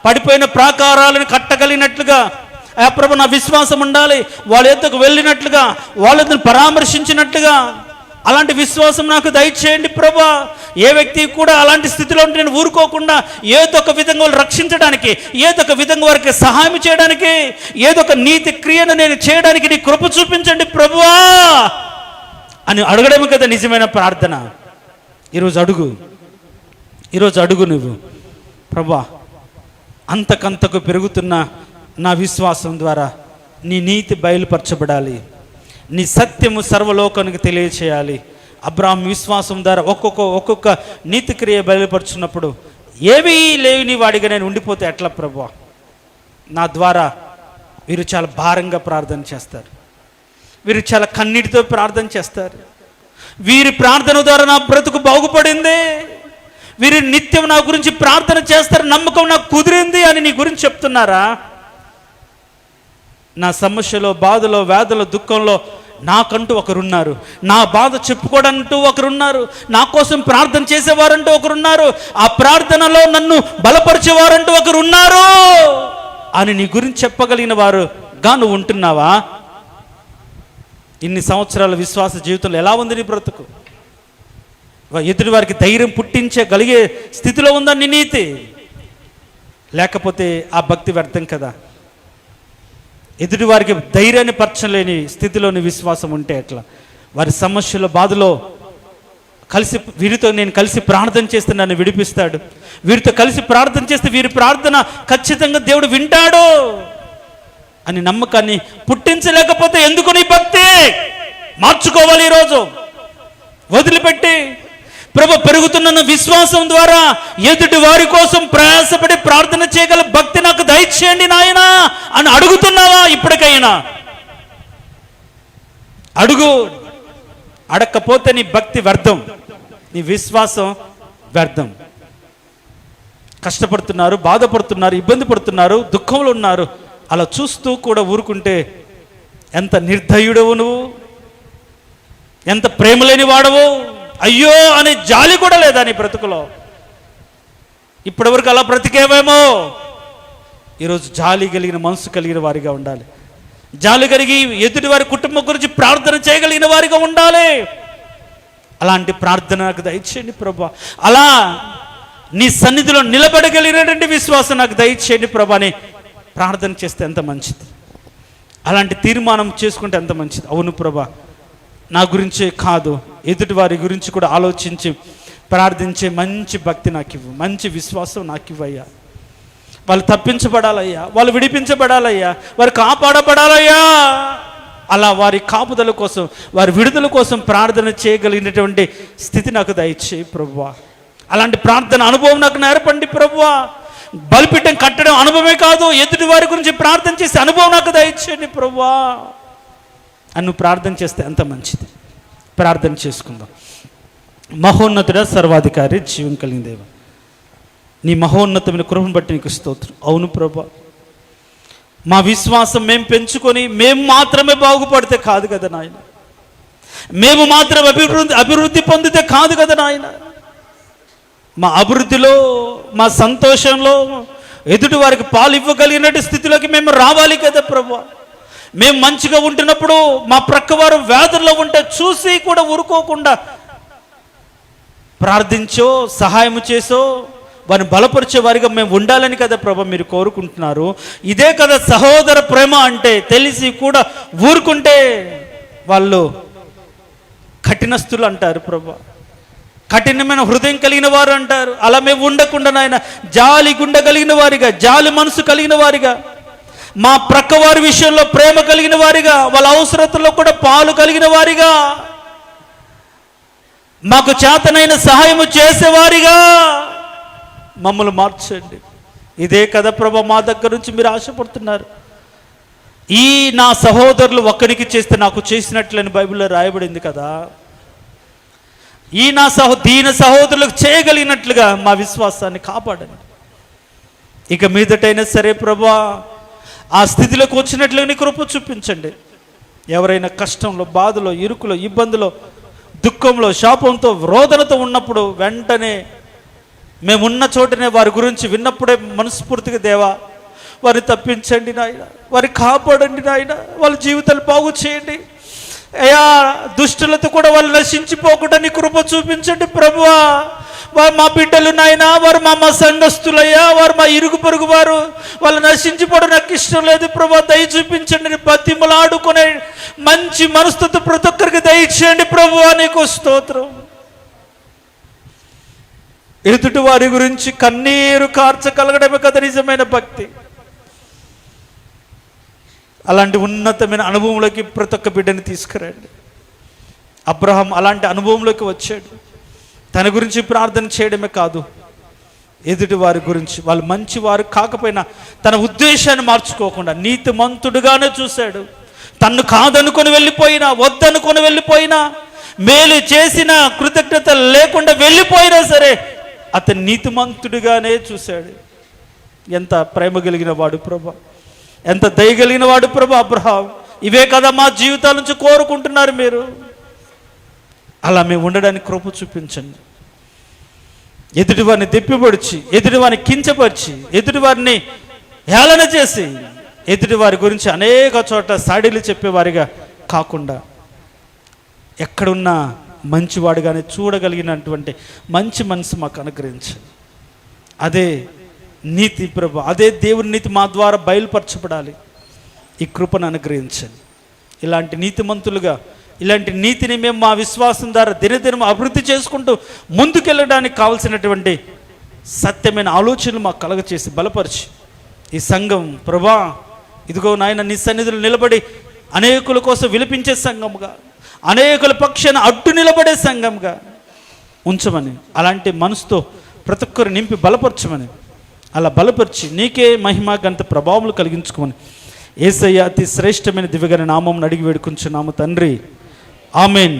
Speaker 1: పడిపోయిన ప్రాకారాలను కట్టగలిగినట్లుగా ప్రభు నా విశ్వాసం ఉండాలి. వాళ్ళ ఎద్దకు వెళ్ళినట్లుగా, వాళ్ళని పరామర్శించినట్లుగా అలాంటి విశ్వాసం నాకు దయచేయండి ప్రభా. ఏ వ్యక్తి కూడా అలాంటి స్థితిలో ఉంటే నేను ఊరుకోకుండా ఏదో ఒక విధంగా వాళ్ళు రక్షించడానికి, ఏదో ఒక విధంగా వారికి సహాయం చేయడానికి, ఏదో ఒక నీతి క్రియను నేను చేయడానికి నీ కృప చూపించండి ప్రభువా అని అడగడమే కదా నిజమైన ప్రార్థన. ఈరోజు అడుగు. ఈరోజు అడుగు నువ్వు, ప్రభా అంతకంతకు పెరుగుతున్న నా విశ్వాసం ద్వారా నీ నీతి బయలుపరచబడాలి, నీ సత్యము సర్వలోకానికి తెలియచేయాలి. అబ్రాహాము విశ్వాసం ద్వారా ఒక్కొక్క నీతి క్రియ బయలుపరుచున్నప్పుడు ఏమీ లేని వాడిగా నేను ఉండిపోతే ఎట్లా ప్రభువా? నా ద్వారా వీరు చాలా భారంగా ప్రార్థన చేస్తారు, వీరు చాలా కన్నీటితో ప్రార్థన చేస్తారు. వీరి ప్రార్థన ద్వారా నా బ్రతుకు బాగుపడింది, వీరు నిత్యం నా గురించి ప్రార్థన చేస్తారు, నమ్మకం నాకు కుదిరింది అని నీ గురించి చెప్తున్నారా? నా సమస్యలో, బాధలో, వ్యాధుల, దుఃఖంలో నాకంటూ ఒకరున్నారు, నా బాధ చెప్పుకోవడంటూ ఒకరున్నారు, నా కోసం ప్రార్థన చేసేవారంటూ ఒకరున్నారు, ఆ ప్రార్థనలో నన్ను బలపరిచేవారంటూ ఒకరున్నారు అని నీ గురించి చెప్పగలిగిన వారుగా నువ్వు ఉంటున్నావా? ఇన్ని సంవత్సరాల విశ్వాస జీవితంలో ఎలా ఉంది నీ బ్రతుకు? ఎదుటి వారికి ధైర్యం పుట్టించగలిగే స్థితిలో ఉందా నీ నీతి? లేకపోతే ఆ భక్తి వ్యర్థం కదా. ఎదుటి వారికి ధైర్యాన్ని పరచలేని స్థితిలోని విశ్వాసం ఉంటే ఎట్లా? వారి సమస్యల బాధలో వీరితో నేను కలిసి ప్రార్థన చేస్తే నన్ను విడిపిస్తాడు, వీరితో కలిసి ప్రార్థన చేస్తే వీరి ప్రార్థన ఖచ్చితంగా దేవుడు వింటాడు అని నమ్మకాన్ని పుట్టించలేకపోతే ఎందుకు నీ భక్తి? మార్చుకోవాలి. ఈరోజు వదిలిపెట్టి ప్రభు పెరుగుతున్న విశ్వాసం ద్వారా ఎదుటి వారి కోసం ప్రయాసపడి ప్రార్థన చేయగల భక్తి నాకు దయచేయండి నాయనా అని అడుగుతున్నావా? ఇప్పటికైనా అడుగు. అడగకపోతే నీ భక్తి వ్యర్థం, నీ విశ్వాసం వ్యర్థం. కష్టపడుతున్నారు, బాధపడుతున్నారు, ఇబ్బంది పడుతున్నారు, దుఃఖంలో ఉన్నారు, అలా చూస్తూ కూడా ఊరుకుంటే ఎంత నిర్దయుడవు నువ్వు, ఎంత ప్రేమ లేని వాడవు. అయ్యో అనే జాలి కూడా లేదా నీ బ్రతుకులో? ఇప్పటివరకు అలా బ్రతికేవేమో. ఈరోజు జాలి కలిగిన మనసు కలిగిన వారిగా ఉండాలి, జాలి కలిగి ఎదుటి వారి కుటుంబం గురించి ప్రార్థన చేయగలిగిన వారిగా ఉండాలి. అలాంటి ప్రార్థన నాకు దయచేయండి ప్రభా, అలా నీ సన్నిధిలో నిలబడగలిగినటువంటి విశ్వాసం నాకు దయచేయండి ప్రభా అని ప్రార్థన చేస్తే ఎంత మంచిది. అలాంటి తీర్మానం చేసుకుంటే ఎంత మంచిది. అవును ప్రభా, నా గురించే కాదు ఎదుటి వారి గురించి కూడా ఆలోచించి ప్రార్థించే మంచి భక్తి నాకు ఇవ్వు, మంచి విశ్వాసం నాకు ఇవ్వయ్యా. వాళ్ళు తప్పించబడాలయ్యా, వాళ్ళు విడిపించబడాలయ్యా, వారు కాపాడబడాలయ్యా. అలా వారి కాపుదల కోసం, వారి విడుదల కోసం ప్రార్థన చేయగలిగినటువంటి స్థితి నాకు దయచేయి ప్రభువా. అలాంటి ప్రార్థన అనుభవం నాకు నేర్పండి ప్రభువా. బలిపీఠం కట్టడం అనుభవమే కాదు, ఎదుటి వారి గురించి ప్రార్థన చేసే అనుభవం నాకు దయచేయండి ప్రభువా అని నువ్వు ప్రార్థన చేస్తే ఎంత మంచిది. ప్రార్థన చేసుకుందాం. మహోన్నతుడ, సర్వాధికారి, జీవం కలిగిన దేవ, నీ మహోన్నతమైన కృపను బట్టి నీకు స్తోత్రం. అవును ప్రభా, మా విశ్వాసం మేము పెంచుకొని మేము మాత్రమే బాగుపడితే కాదు కదా నాయన, మేము మాత్రం అభివృద్ధి పొందితే కాదు కదా నాయన. మా అభివృద్ధిలో, మా సంతోషంలో ఎదుటి వారికి పాలు ఇవ్వగలిగినట్టు స్థితిలోకి మేము రావాలి కదా ప్రభా. మేము మంచిగా ఉంటున్నప్పుడు మా ప్రక్కవారు వ్యాధుల్లో ఉంటే చూసి కూడా ఊరుకోకుండా ప్రార్థించో, సహాయం చేసో, వారిని బలపరిచే వారిగా మేము ఉండాలని కదా ప్రభా మీరు కోరుకుంటున్నారు. ఇదే కదా సహోదర ప్రేమ అంటే. తెలిసి కూడా ఊరుకుంటే వాళ్ళు కఠినస్తులు అంటారు ప్రభా, కఠినమైన హృదయం కలిగిన వారు అంటారు. అలా మేము ఉండకుండా నాయన జాలి గుండె కలిగిన వారిగా, జాలి మనసు కలిగిన వారిగా, మా ప్రక్క వారి విషయంలో ప్రేమ కలిగిన వారిగా, వాళ్ళ అవసరతల్లో కూడా పాలు కలిగిన వారిగా, మాకు చేతనైన సహాయము చేసేవారిగా మమ్మల్ని మార్చండి. ఇదే కదా ప్రభా మా దగ్గర నుంచి మీరు ఆశపడుతున్నారు. ఈ నా సహోదరులు ఒక్కడికి చేస్తే నాకు చేసినట్లని బైబిల్లో రాయబడింది కదా. ఈ నా దీన సహోదరులకు చేయగలిగినట్లుగా మా విశ్వాసాన్ని కాపాడండి. ఇక మీదటైనా సరే ప్రభా ఆ స్థితిలోకి వచ్చినట్లుగా నీ కృప చూపించండి. ఎవరైనా కష్టంలో, బాధలో, ఇరుకులో, ఇబ్బందిలో, దుఃఖంలో, శాపంతో, రోదనతో ఉన్నప్పుడు వెంటనే మేమున్న చోటనే వారి గురించి విన్నప్పుడే మనస్ఫూర్తిగా దేవా వారిని తప్పించండి నాయన, వారిని కాపాడండి నాయన, వాళ్ళ జీవితాలు బాగు చేయండి అయ్యా. దుష్టులతో కూడా వాళ్ళు నశించిపోకుండా నీ కృప చూపించండి ప్రభువా. వారు మా బిడ్డలు నాయన, వారు మా సంఘస్థులయ్యా, వారు మా ఇరుగు పొరుగు వారు, వాళ్ళు నశించిపోవడం నాకు ఇష్టం లేదు ప్రభా. దయ చూపించండి, బతిమలాడుకునే మంచి మనస్తత్వ ప్రతి ఒక్కరికి దయచేయండి ప్రభువా. నీకు స్తోత్రం. ఎదుటి వారి గురించి కన్నీరు కార్చగలగడమే కదా నిజమైన భక్తి. అలాంటి ఉన్నతమైన అనుభవంలోకి ప్రతి ఒక్క బిడ్డని తీసుకురండి. అబ్రహాం అలాంటి అనుభవంలోకి వచ్చాడు. తన గురించి ప్రార్థన చేయడమే కాదు, ఎదుటి వారి గురించి, వాళ్ళు మంచివారు కాకపోయినా తన ఉద్దేశాన్ని మార్చుకోకుండా నీతిమంతుడుగానే చూశాడు. తన్ను కాదనుకొని వెళ్ళిపోయినా, వద్దనుకొని వెళ్ళిపోయినా, మేలు చేసిన కృతజ్ఞత లేకుండా వెళ్ళిపోయినా సరే అతను నీతిమంతుడిగానే చూశాడు. ఎంత ప్రేమ కలిగిన వాడు ప్రభా, ఎంత దయగలిగిన వాడు ప్రభా అబ్రహాం. ఇవే కదా మా జీవితాల నుంచి కోరుకుంటున్నారు మీరు. అలా మేము ఉండడానికి కృప చూపించండి. ఎదుటివారిని దెప్పిపడిచి, ఎదుటివారిని కించపరిచి, ఎదుటివారిని హేళన చేసి, ఎదుటివారి గురించి అనేక చోట్ల సాడీలు చెప్పేవారిగా కాకుండా ఎక్కడున్నా మంచివాడుగానే చూడగలిగినటువంటి మంచి మనసు మాకు అనుగ్రహించండి. అదే నీతి ప్రభు, అదే దేవుని నీతి మా ద్వారా బయలుపరచబడాలి. ఈ కృపను అనుగ్రహించండి. ఇలాంటి నీతిమంతులుగా, ఇలాంటి నీతిని మేము మా విశ్వాసం ద్వారా దినదినం అభివృద్ధి చేసుకుంటూ ముందుకెళ్ళడానికి కావలసినటువంటి సత్యమైన ఆలోచనలు మాకు కలగచేసి బలపరిచి, ఈ సంఘం ప్రభా ఇదిగో నాయన నీ సన్నిధులు నిలబడి అనేకుల కోసం విలిపించే సంఘంగా, అనేకుల పక్షాన అడ్డు నిలబడే సంఘంగా ఉంచమని, అలాంటి మనసుతో ప్రతి ఒక్కరు నింపి బలపరచమని, అలా బలపరిచి నీకే మహిమ ఘనత ప్రభావములు కలిగించుకోమని యేసయ్య అతి శ్రేష్టమైన దివ్యగణ నామం అడిగి వేడుకుంటున్నాము తండ్రి. ఆమెన్.